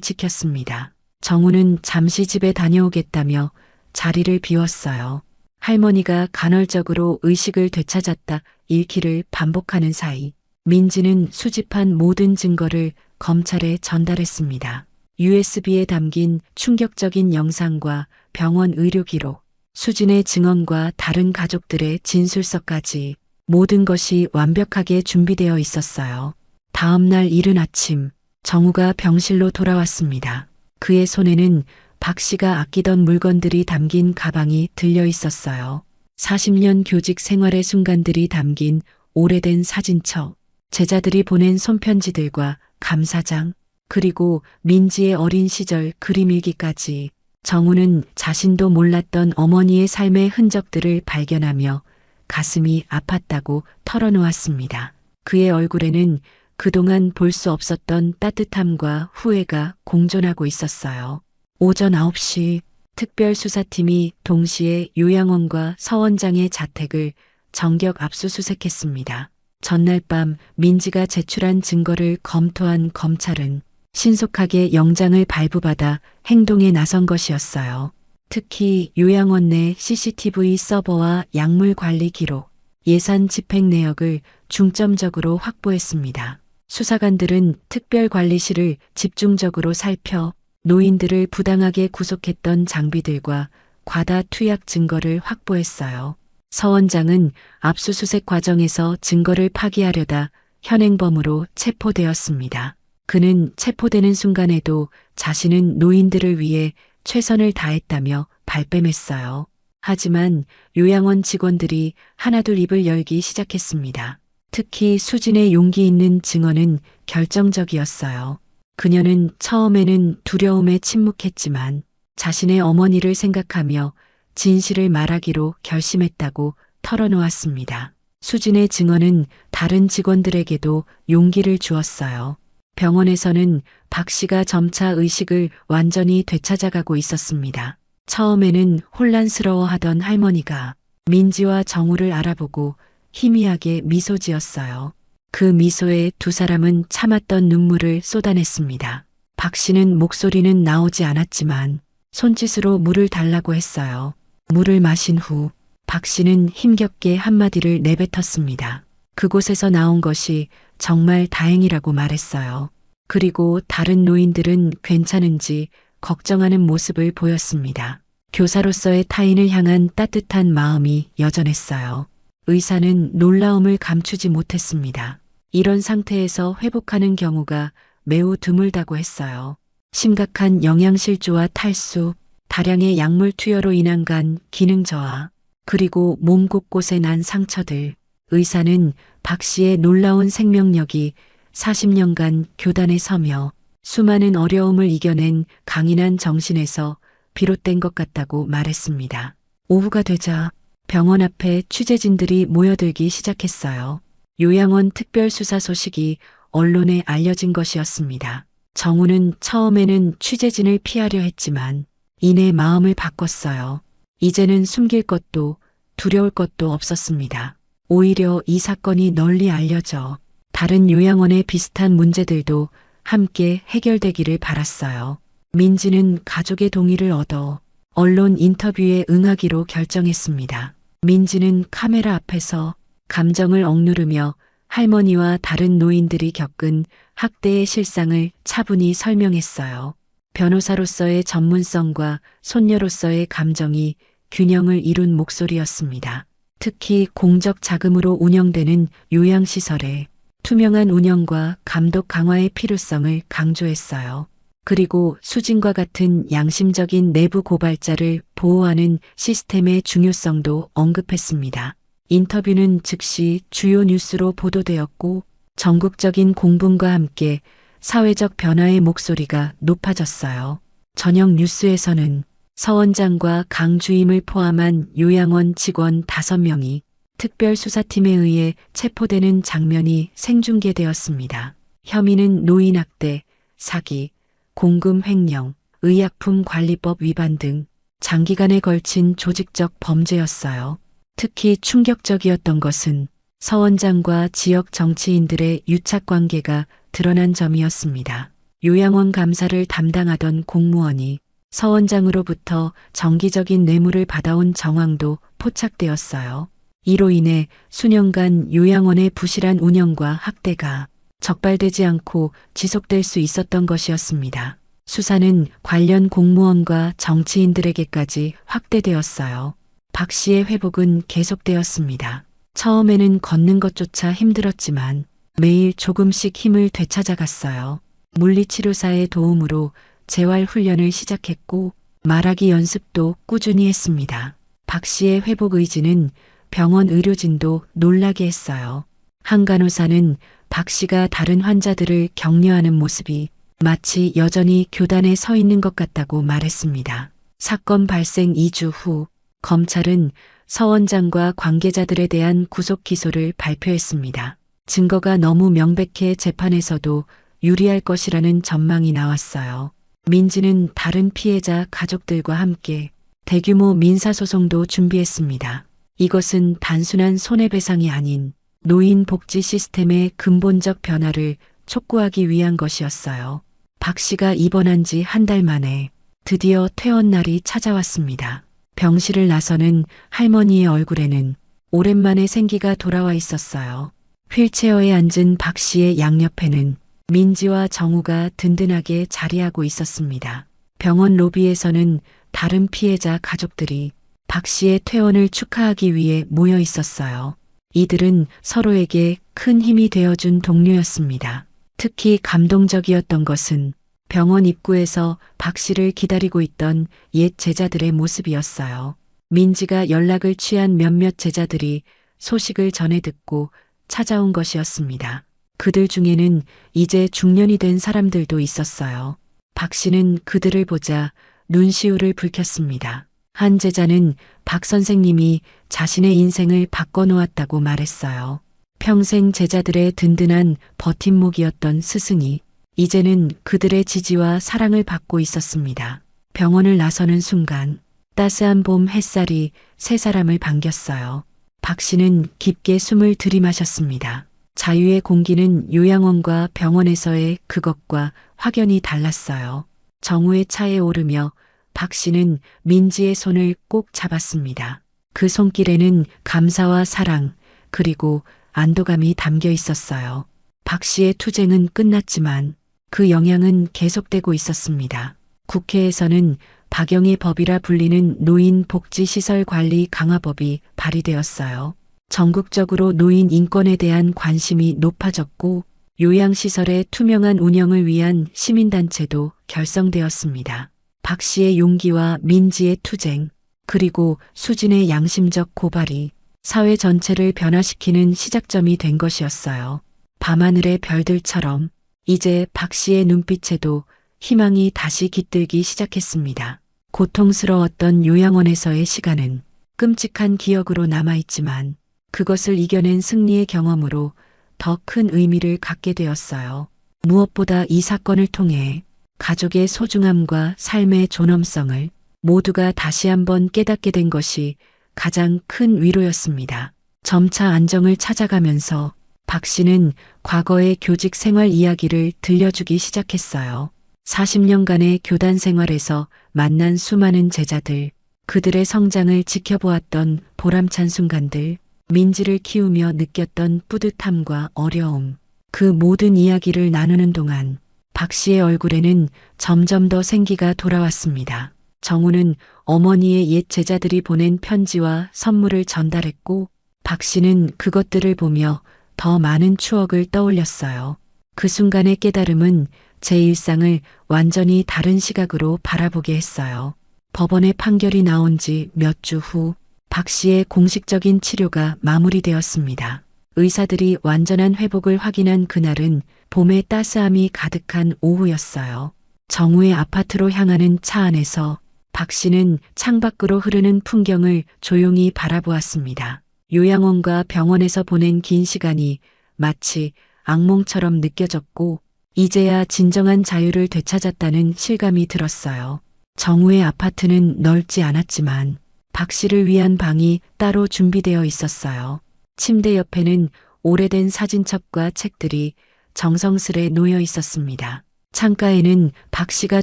지켰습니다. 정우는 잠시 집에 다녀오겠다며 자리를 비웠어요. 할머니가 간헐적으로 의식을 되찾았다 잃기를 반복하는 사이 민지는 수집한 모든 증거를 검찰에 전달했습니다. USB에 담긴 충격적인 영상과 병원 의료 기록, 수진의 증언과 다른 가족들의 진술서까지 모든 것이 완벽하게 준비되어 있었어요. 다음 날 이른 아침 정우가 병실로 돌아왔습니다. 그의 손에는 박 씨가 아끼던 물건들이 담긴 가방이 들려 있었어요. 40년 교직 생활의 순간들이 담긴 오래된 사진첩, 제자들이 보낸 손편지들과 감사장, 그리고 민지의 어린 시절 그림일기까지 정우는 자신도 몰랐던 어머니의 삶의 흔적들을 발견하며 가슴이 아팠다고 털어놓았습니다. 그의 얼굴에는 그동안 볼 수 없었던 따뜻함과 후회가 공존하고 있었어요. 오전 9시 특별수사팀이 동시에 요양원과 서 원장의 자택을 전격 압수수색했습니다. 전날 밤 민지가 제출한 증거를 검토한 검찰은 신속하게 영장을 발부받아 행동에 나선 것이었어요. 특히 요양원 내 CCTV 서버와 약물 관리 기록, 예산 집행 내역을 중점적으로 확보했습니다. 수사관들은 특별관리실을 집중적으로 살펴 노인들을 부당하게 구속했던 장비들과 과다 투약 증거를 확보했어요. 서 원장은 압수수색 과정에서 증거를 파기하려다 현행범으로 체포되었습니다. 그는 체포되는 순간에도 자신은 노인들을 위해 최선을 다했다며 발뺌했어요. 하지만 요양원 직원들이 하나둘 입을 열기 시작했습니다. 특히 수진의 용기 있는 증언은 결정적이었어요. 그녀는 처음에는 두려움에 침묵했지만 자신의 어머니를 생각하며 진실을 말하기로 결심했다고 털어놓았습니다. 수진의 증언은 다른 직원들에게도 용기를 주었어요. 병원에서는 박 씨가 점차 의식을 완전히 되찾아가고 있었습니다. 처음에는 혼란스러워하던 할머니가 민지와 정우를 알아보고 희미하게 미소 지었어요. 그 미소에 두 사람은 참았던 눈물을 쏟아냈습니다. 박 씨는 목소리는 나오지 않았지만 손짓으로 물을 달라고 했어요. 물을 마신 후 박 씨는 힘겹게 한마디를 내뱉었습니다. 그곳에서 나온 것이 정말 다행이라고 말했어요. 그리고 다른 노인들은 괜찮은지 걱정하는 모습을 보였습니다. 교사로서의 타인을 향한 따뜻한 마음이 여전했어요. 의사는 놀라움을 감추지 못했습니다. 이런 상태에서 회복하는 경우가 매우 드물다고 했어요. 심각한 영양실조와 탈수, 다량의 약물 투여로 인한 간 기능 저하, 그리고 몸 곳곳에 난 상처들. 의사는 박 씨의 놀라운 생명력이 40년간 교단에 서며 수많은 어려움을 이겨낸 강인한 정신에서 비롯된 것 같다고 말했습니다. 오후가 되자 병원 앞에 취재진들이 모여들기 시작했어요. 요양원 특별수사 소식이 언론에 알려진 것이었습니다. 정우는 처음에는 취재진을 피하려 했지만 이내 마음을 바꿨어요. 이제는 숨길 것도 두려울 것도 없었습니다. 오히려 이 사건이 널리 알려져 다른 요양원의 비슷한 문제들도 함께 해결되기를 바랐어요. 민지는 가족의 동의를 얻어 언론 인터뷰에 응하기로 결정했습니다. 민지는 카메라 앞에서 감정을 억누르며 할머니와 다른 노인들이 겪은 학대의 실상을 차분히 설명했어요. 변호사로서의 전문성과 손녀로서의 감정이 균형을 이룬 목소리였습니다. 특히 공적 자금으로 운영되는 요양시설의 투명한 운영과 감독 강화의 필요성을 강조했어요. 그리고 수진과 같은 양심적인 내부 고발자를 보호하는 시스템의 중요성도 언급했습니다. 인터뷰는 즉시 주요 뉴스로 보도되었고 전국적인 공분과 함께 사회적 변화의 목소리가 높아졌어요. 저녁 뉴스에서는 서 원장과 강 주임을 포함한 요양원 직원 5명이 특별수사팀에 의해 체포되는 장면이 생중계되었습니다. 혐의는 노인학대, 사기, 공금 횡령, 의약품관리법 위반 등 장기간에 걸친 조직적 범죄였어요. 특히 충격적이었던 것은 서 원장과 지역 정치인들의 유착관계가 드러난 점이었습니다. 요양원 감사를 담당하던 공무원이 서 원장으로부터 정기적인 뇌물을 받아온 정황도 포착되었어요. 이로 인해 수년간 요양원의 부실한 운영과 학대가 적발되지 않고 지속될 수 있었던 것이었습니다. 수사는 관련 공무원과 정치인들에게까지 확대되었어요. 박 씨의 회복은 계속되었습니다. 처음에는 걷는 것조차 힘들었지만 매일 조금씩 힘을 되찾아갔어요. 물리치료사의 도움으로 재활훈련을 시작했고 말하기 연습도 꾸준히 했습니다. 박 씨의 회복 의지는 병원 의료진도 놀라게 했어요. 한 간호사는 박 씨가 다른 환자들을 격려하는 모습이 마치 여전히 교단에 서 있는 것 같다고 말했습니다. 사건 발생 2주 후 검찰은 서 원장과 관계자들에 대한 구속 기소를 발표했습니다. 증거가 너무 명백해 재판에서도 유리할 것이라는 전망이 나왔어요. 민지는 다른 피해자 가족들과 함께 대규모 민사소송도 준비했습니다. 이것은 단순한 손해배상이 아닌 노인 복지 시스템의 근본적 변화를 촉구하기 위한 것이었어요. 박 씨가 입원한 지 한 달 만에 드디어 퇴원 날이 찾아왔습니다. 병실을 나서는 할머니의 얼굴에는 오랜만에 생기가 돌아와 있었어요. 휠체어에 앉은 박 씨의 양옆에는 민지와 정우가 든든하게 자리하고 있었습니다. 병원 로비에서는 다른 피해자 가족들이 박 씨의 퇴원을 축하하기 위해 모여 있었어요. 이들은 서로에게 큰 힘이 되어준 동료였습니다. 특히 감동적이었던 것은 병원 입구에서 박 씨를 기다리고 있던 옛 제자들의 모습이었어요. 민지가 연락을 취한 몇몇 제자들이 소식을 전해 듣고 찾아온 것이었습니다. 그들 중에는 이제 중년이 된 사람들도 있었어요. 박 씨는 그들을 보자 눈시울을 붉혔습니다. 한 제자는 박 선생님이 자신의 인생을 바꿔놓았다고 말했어요. 평생 제자들의 든든한 버팀목이었던 스승이 이제는 그들의 지지와 사랑을 받고 있었습니다. 병원을 나서는 순간 따스한 봄 햇살이 세 사람을 반겼어요. 박 씨는 깊게 숨을 들이마셨습니다. 자유의 공기는 요양원과 병원에서의 그것과 확연히 달랐어요. 정우의 차에 오르며 박 씨는 민지의 손을 꼭 잡았습니다. 그 손길에는 감사와 사랑 그리고 안도감이 담겨 있었어요. 박 씨의 투쟁은 끝났지만 그 영향은 계속되고 있었습니다. 국회에서는 박영의 법이라 불리는 노인 복지시설 관리 강화법이 발의되었어요. 전국적으로 노인 인권에 대한 관심이 높아졌고 요양시설의 투명한 운영을 위한 시민단체도 결성되었습니다. 박 씨의 용기와 민지의 투쟁, 그리고 수진의 양심적 고발이 사회 전체를 변화시키는 시작점이 된 것이었어요. 밤하늘의 별들처럼 이제 박 씨의 눈빛에도 희망이 다시 깃들기 시작했습니다. 고통스러웠던 요양원에서의 시간은 끔찍한 기억으로 남아있지만 그것을 이겨낸 승리의 경험으로 더 큰 의미를 갖게 되었어요. 무엇보다 이 사건을 통해 가족의 소중함과 삶의 존엄성을 모두가 다시 한번 깨닫게 된 것이 가장 큰 위로였습니다. 점차 안정을 찾아가면서 박 씨는 과거의 교직 생활 이야기를 들려주기 시작했어요. 40년간의 교단 생활에서 만난 수많은 제자들, 그들의 성장을 지켜보았던 보람찬 순간들, 민지를 키우며 느꼈던 뿌듯함과 어려움, 그 모든 이야기를 나누는 동안 박 씨의 얼굴에는 점점 더 생기가 돌아왔습니다. 정우는 어머니의 옛 제자들이 보낸 편지와 선물을 전달했고 박 씨는 그것들을 보며 더 많은 추억을 떠올렸어요. 그 순간의 깨달음은 제 일상을 완전히 다른 시각으로 바라보게 했어요. 법원의 판결이 나온 지 몇 주 후 박 씨의 공식적인 치료가 마무리되었습니다. 의사들이 완전한 회복을 확인한 그날은 봄의 따스함이 가득한 오후였어요. 정우의 아파트로 향하는 차 안에서 박 씨는 창밖으로 흐르는 풍경을 조용히 바라보았습니다. 요양원과 병원에서 보낸 긴 시간이 마치 악몽처럼 느껴졌고 이제야 진정한 자유를 되찾았다는 실감이 들었어요. 정우의 아파트는 넓지 않았지만 박 씨를 위한 방이 따로 준비되어 있었어요. 침대 옆에는 오래된 사진첩과 책들이 정성스레 놓여 있었습니다. 창가에는 박 씨가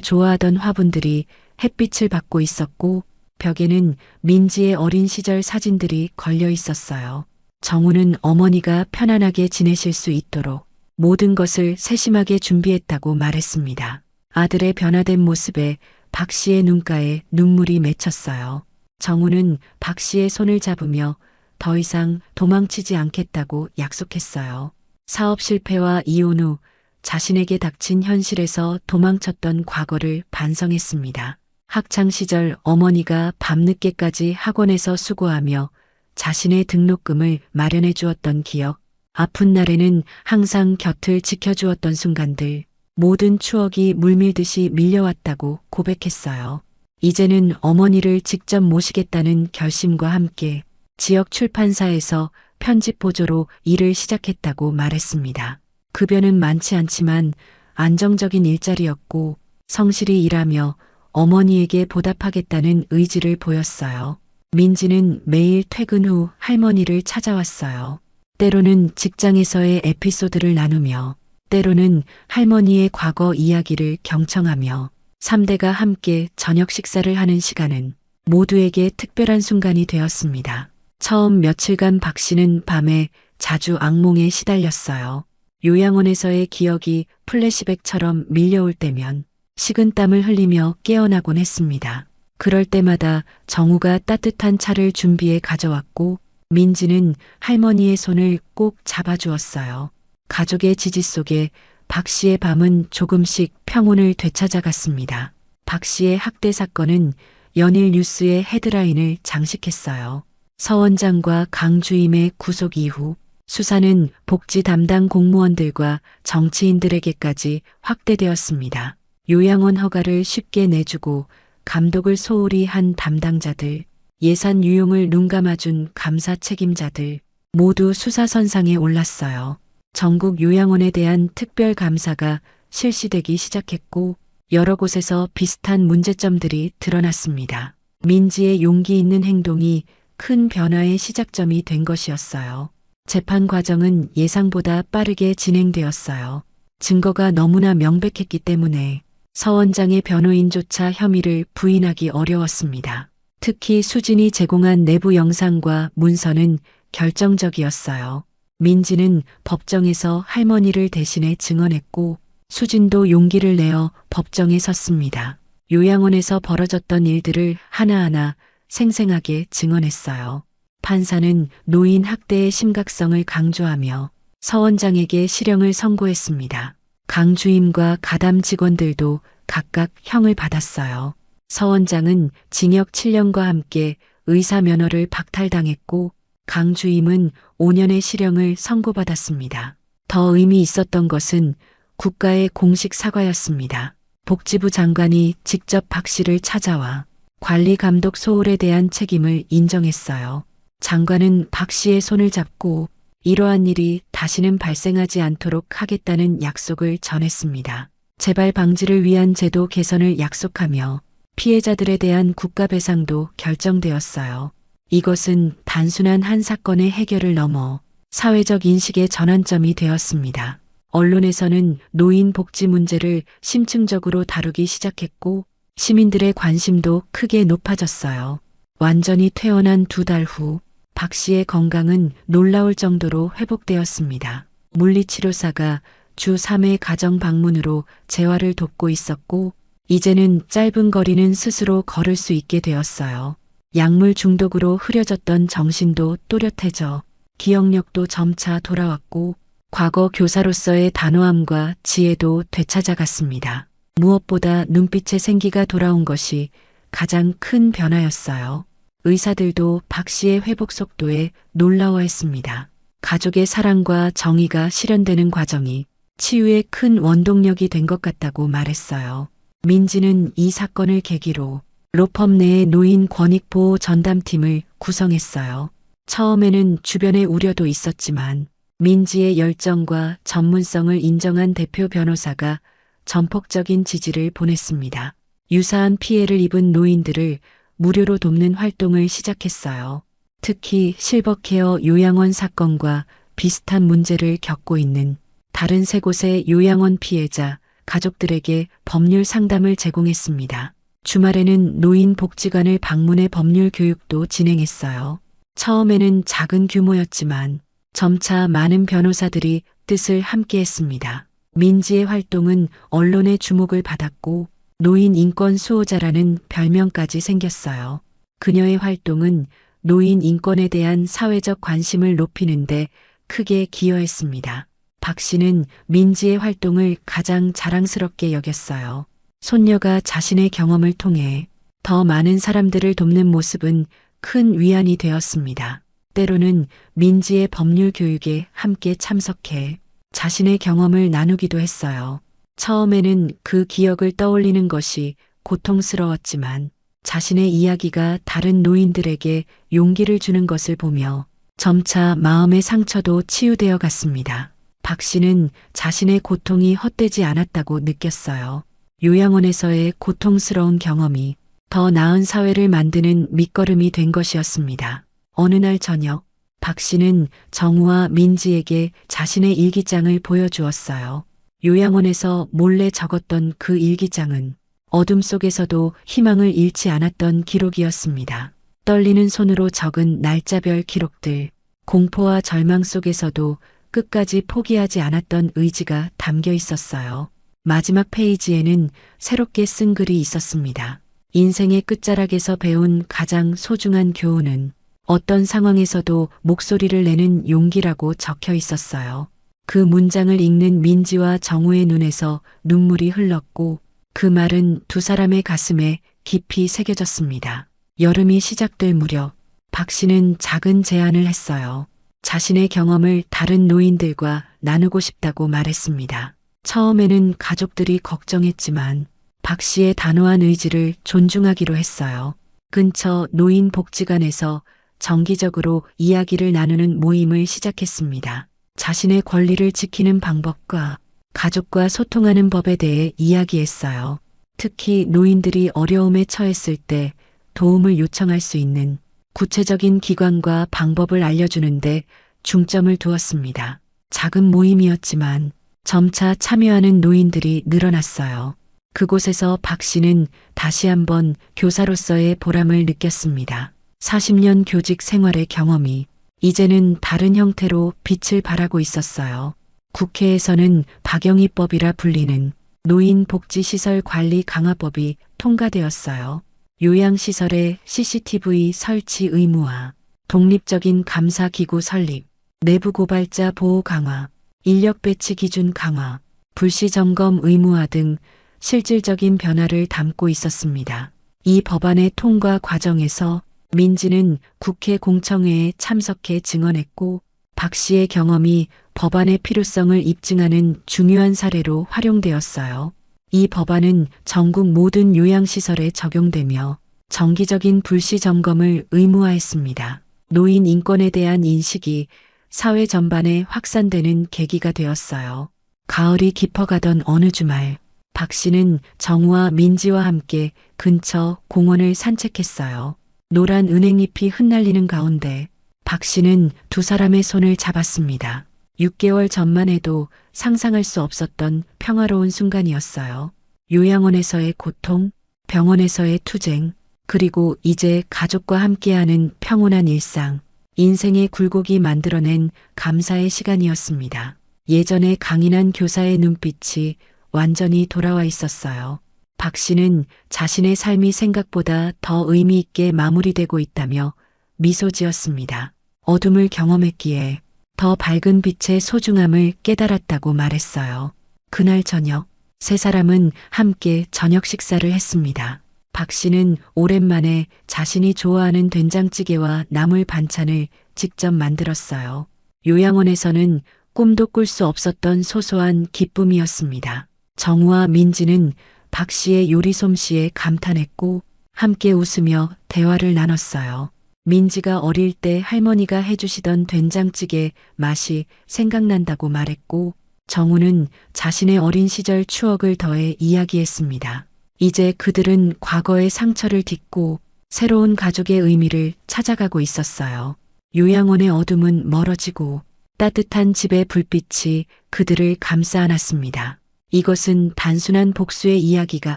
좋아하던 화분들이 햇빛을 받고 있었고 벽에는 민지의 어린 시절 사진들이 걸려 있었어요. 정우는 어머니가 편안하게 지내실 수 있도록 모든 것을 세심하게 준비했다고 말했습니다. 아들의 변화된 모습에 박 씨의 눈가에 눈물이 맺혔어요. 정우는 박 씨의 손을 잡으며 더 이상 도망치지 않겠다고 약속했어요. 사업 실패와 이혼 후 자신에게 닥친 현실에서 도망쳤던 과거를 반성했습니다. 학창 시절 어머니가 밤늦게까지 학원에서 수고하며 자신의 등록금을 마련해 주었던 기억, 아픈 날에는 항상 곁을 지켜주었던 순간들, 모든 추억이 물밀듯이 밀려왔다고 고백했어요. 이제는 어머니를 직접 모시겠다는 결심과 함께 지역 출판사에서 편집 보조로 일을 시작했다고 말했습니다. 급여는 많지 않지만 안정적인 일자리였고 성실히 일하며 어머니에게 보답하겠다는 의지를 보였어요. 민지는 매일 퇴근 후 할머니를 찾아왔어요. 때로는 직장에서의 에피소드를 나누며 때로는 할머니의 과거 이야기를 경청하며 3대가 함께 저녁 식사를 하는 시간은 모두에게 특별한 순간이 되었습니다. 처음 며칠간 박 씨는 밤에 자주 악몽에 시달렸어요. 요양원에서의 기억이 플래시백처럼 밀려올 때면 식은땀을 흘리며 깨어나곤 했습니다. 그럴 때마다 정우가 따뜻한 차를 준비해 가져왔고 민지는 할머니의 손을 꼭 잡아주었어요. 가족의 지지 속에 박 씨의 밤은 조금씩 평온을 되찾아갔습니다. 박 씨의 학대 사건은 연일 뉴스의 헤드라인을 장식했어요. 서 원장과 강 주임의 구속 이후 수사는 복지 담당 공무원들과 정치인들에게까지 확대되었습니다. 요양원 허가를 쉽게 내주고 감독을 소홀히 한 담당자들, 예산 유용을 눈감아준 감사 책임자들 모두 수사선상에 올랐어요. 전국 요양원에 대한 특별감사가 실시되기 시작했고 여러 곳에서 비슷한 문제점들이 드러났습니다. 민지의 용기 있는 행동이 큰 변화의 시작점이 된 것이었어요. 재판 과정은 예상보다 빠르게 진행되었어요. 증거가 너무나 명백했기 때문에 서 원장의 변호인조차 혐의를 부인하기 어려웠습니다. 특히 수진이 제공한 내부 영상과 문서는 결정적이었어요. 민지는 법정에서 할머니를 대신해 증언했고 수진도 용기를 내어 법정에 섰습니다. 요양원에서 벌어졌던 일들을 하나하나 생생하게 증언했어요. 판사는 노인 학대의 심각성을 강조하며 서 원장에게 실형을 선고했습니다. 강 주임과 가담 직원들도 각각 형을 받았어요. 서 원장은 징역 7년과 함께 의사 면허를 박탈당했고 강 주임은 5년의 실형을 선고받았습니다. 더 의미 있었던 것은 국가의 공식 사과였습니다. 복지부 장관이 직접 박 씨를 찾아와 관리 감독 소홀에 대한 책임을 인정했어요. 장관은 박 씨의 손을 잡고 이러한 일이 다시는 발생하지 않도록 하겠다는 약속을 전했습니다. 재발 방지를 위한 제도 개선을 약속하며 피해자들에 대한 국가 배상도 결정되었어요. 이것은 단순한 한 사건의 해결을 넘어 사회적 인식의 전환점이 되었습니다. 언론에서는 노인 복지 문제를 심층적으로 다루기 시작했고 시민들의 관심도 크게 높아졌어요. 완전히 퇴원한 2달 후 박 씨의 건강은 놀라울 정도로 회복되었습니다. 물리치료사가 주 3회 가정 방문으로 재활을 돕고 있었고 이제는 짧은 거리는 스스로 걸을 수 있게 되었어요. 약물 중독으로 흐려졌던 정신도 또렷해져 기억력도 점차 돌아왔고 과거 교사로서의 단호함과 지혜도 되찾아갔습니다. 무엇보다 눈빛의 생기가 돌아온 것이 가장 큰 변화였어요. 의사들도 박 씨의 회복 속도에 놀라워했습니다. 가족의 사랑과 정의가 실현되는 과정이 치유의 큰 원동력이 된 것 같다고 말했어요. 민지는 이 사건을 계기로 로펌 내의 노인 권익보호 전담팀을 구성했어요. 처음에는 주변의 우려도 있었지만 민지의 열정과 전문성을 인정한 대표 변호사가 전폭적인 지지를 보냈습니다. 유사한 피해를 입은 노인들을 무료로 돕는 활동을 시작했어요. 특히 실버케어 요양원 사건과 비슷한 문제를 겪고 있는 다른 3곳의 요양원 피해자, 가족들에게 법률 상담을 제공했습니다. 주말에는 노인복지관을 방문해 법률 교육도 진행했어요. 처음에는 작은 규모였지만 점차 많은 변호사들이 뜻을 함께했습니다. 민지의 활동은 언론의 주목을 받았고 노인 인권 수호자라는 별명까지 생겼어요. 그녀의 활동은 노인 인권에 대한 사회적 관심을 높이는데 크게 기여했습니다. 박 씨는 민지의 활동을 가장 자랑스럽게 여겼어요. 손녀가 자신의 경험을 통해 더 많은 사람들을 돕는 모습은 큰 위안이 되었습니다. 때로는 민지의 법률 교육에 함께 참석해 자신의 경험을 나누기도 했어요. 처음에는 그 기억을 떠올리는 것이 고통스러웠지만 자신의 이야기가 다른 노인들에게 용기를 주는 것을 보며 점차 마음의 상처도 치유되어 갔습니다. 박 씨는 자신의 고통이 헛되지 않았다고 느꼈어요. 요양원에서의 고통스러운 경험이 더 나은 사회를 만드는 밑거름이 된 것이었습니다. 어느 날 저녁, 박 씨는 정우와 민지에게 자신의 일기장을 보여주었어요. 요양원에서 몰래 적었던 그 일기장은 어둠 속에서도 희망을 잃지 않았던 기록이었습니다. 떨리는 손으로 적은 날짜별 기록들, 공포와 절망 속에서도 끝까지 포기하지 않았던 의지가 담겨 있었어요. 마지막 페이지에는 새롭게 쓴 글이 있었습니다. 인생의 끝자락에서 배운 가장 소중한 교훈은 어떤 상황에서도 목소리를 내는 용기라고 적혀 있었어요. 그 문장을 읽는 민지와 정우의 눈에서 눈물이 흘렀고 그 말은 2사람의 가슴에 깊이 새겨졌습니다. 여름이 시작될 무렵 박 씨는 작은 제안을 했어요. 자신의 경험을 다른 노인들과 나누고 싶다고 말했습니다. 처음에는 가족들이 걱정했지만 박 씨의 단호한 의지를 존중하기로 했어요. 근처 노인복지관에서 정기적으로 이야기를 나누는 모임을 시작했습니다. 자신의 권리를 지키는 방법과 가족과 소통하는 법에 대해 이야기했어요. 특히 노인들이 어려움에 처했을 때 도움을 요청할 수 있는 구체적인 기관과 방법을 알려주는데 중점을 두었습니다. 작은 모임이었지만 점차 참여하는 노인들이 늘어났어요. 그곳에서 박 씨는 다시 한번 교사로서의 보람을 느꼈습니다. 40년 교직 생활의 경험이 이제는 다른 형태로 빛을 발하고 있었어요. 국회에서는 박영희법이라 불리는 노인복지시설 관리 강화법이 통과되었어요. 요양시설의 CCTV 설치 의무화, 독립적인 감사기구 설립, 내부 고발자 보호 강화, 인력 배치 기준 강화, 불시 점검 의무화 등 실질적인 변화를 담고 있었습니다. 이 법안의 통과 과정에서 민지는 국회 공청회에 참석해 증언했고 박 씨의 경험이 법안의 필요성을 입증하는 중요한 사례로 활용되었어요. 이 법안은 전국 모든 요양시설에 적용되며 정기적인 불시 점검을 의무화했습니다. 노인 인권에 대한 인식이 사회 전반에 확산되는 계기가 되었어요. 가을이 깊어가던 어느 주말, 박 씨는 정우와 민지와 함께 근처 공원을 산책했어요. 노란 은행잎이 흩날리는 가운데 박 씨는 두 사람의 손을 잡았습니다. 6개월 전만 해도 상상할 수 없었던 평화로운 순간이었어요. 요양원에서의 고통, 병원에서의 투쟁, 그리고 이제 가족과 함께하는 평온한 일상, 인생의 굴곡이 만들어낸 감사의 시간이었습니다. 예전에 강인한 교사의 눈빛이 완전히 돌아와 있었어요. 박 씨는 자신의 삶이 생각보다 더 의미 있게 마무리되고 있다며 미소 지었습니다. 어둠을 경험했기에 더 밝은 빛의 소중함을 깨달았다고 말했어요. 그날 저녁, 세 사람은 함께 저녁 식사를 했습니다. 박 씨는 오랜만에 자신이 좋아하는 된장찌개와 나물 반찬을 직접 만들었어요. 요양원에서는 꿈도 꿀 수 없었던 소소한 기쁨이었습니다. 정우와 민지는 박 씨의 요리 솜씨에 감탄했고 함께 웃으며 대화를 나눴어요. 민지가 어릴 때 할머니가 해주시던 된장찌개 맛이 생각난다고 말했고 정우는 자신의 어린 시절 추억을 더해 이야기했습니다. 이제 그들은 과거의 상처를 딛고 새로운 가족의 의미를 찾아가고 있었어요. 요양원의 어둠은 멀어지고 따뜻한 집의 불빛이 그들을 감싸 안았습니다. 이것은 단순한 복수의 이야기가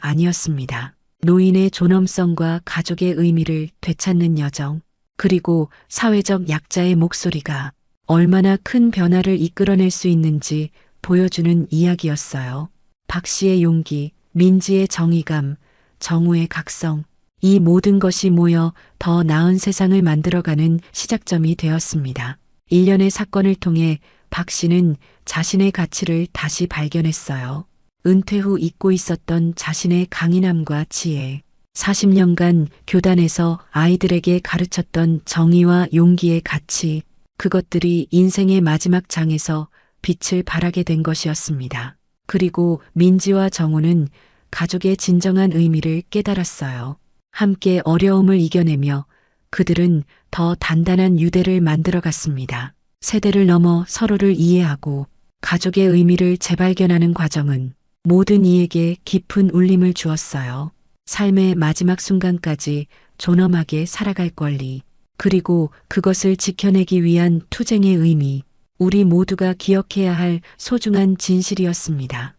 아니었습니다. 노인의 존엄성과 가족의 의미를 되찾는 여정, 그리고 사회적 약자의 목소리가 얼마나 큰 변화를 이끌어낼 수 있는지 보여주는 이야기였어요. 박 씨의 용기, 민지의 정의감, 정우의 각성, 이 모든 것이 모여 더 나은 세상을 만들어가는 시작점이 되었습니다. 일련의 사건을 통해 박 씨는 자신의 가치를 다시 발견했어요. 은퇴 후 잊고 있었던 자신의 강인함과 지혜, 40년간 교단에서 아이들에게 가르쳤던 정의와 용기의 가치, 그것들이 인생의 마지막 장에서 빛을 발하게 된 것이었습니다. 그리고 민지와 정우는 가족의 진정한 의미를 깨달았어요. 함께 어려움을 이겨내며 그들은 더 단단한 유대를 만들어갔습니다. 세대를 넘어 서로를 이해하고 가족의 의미를 재발견하는 과정은 모든 이에게 깊은 울림을 주었어요. 삶의 마지막 순간까지 존엄하게 살아갈 권리, 그리고 그것을 지켜내기 위한 투쟁의 의미, 우리 모두가 기억해야 할 소중한 진실이었습니다.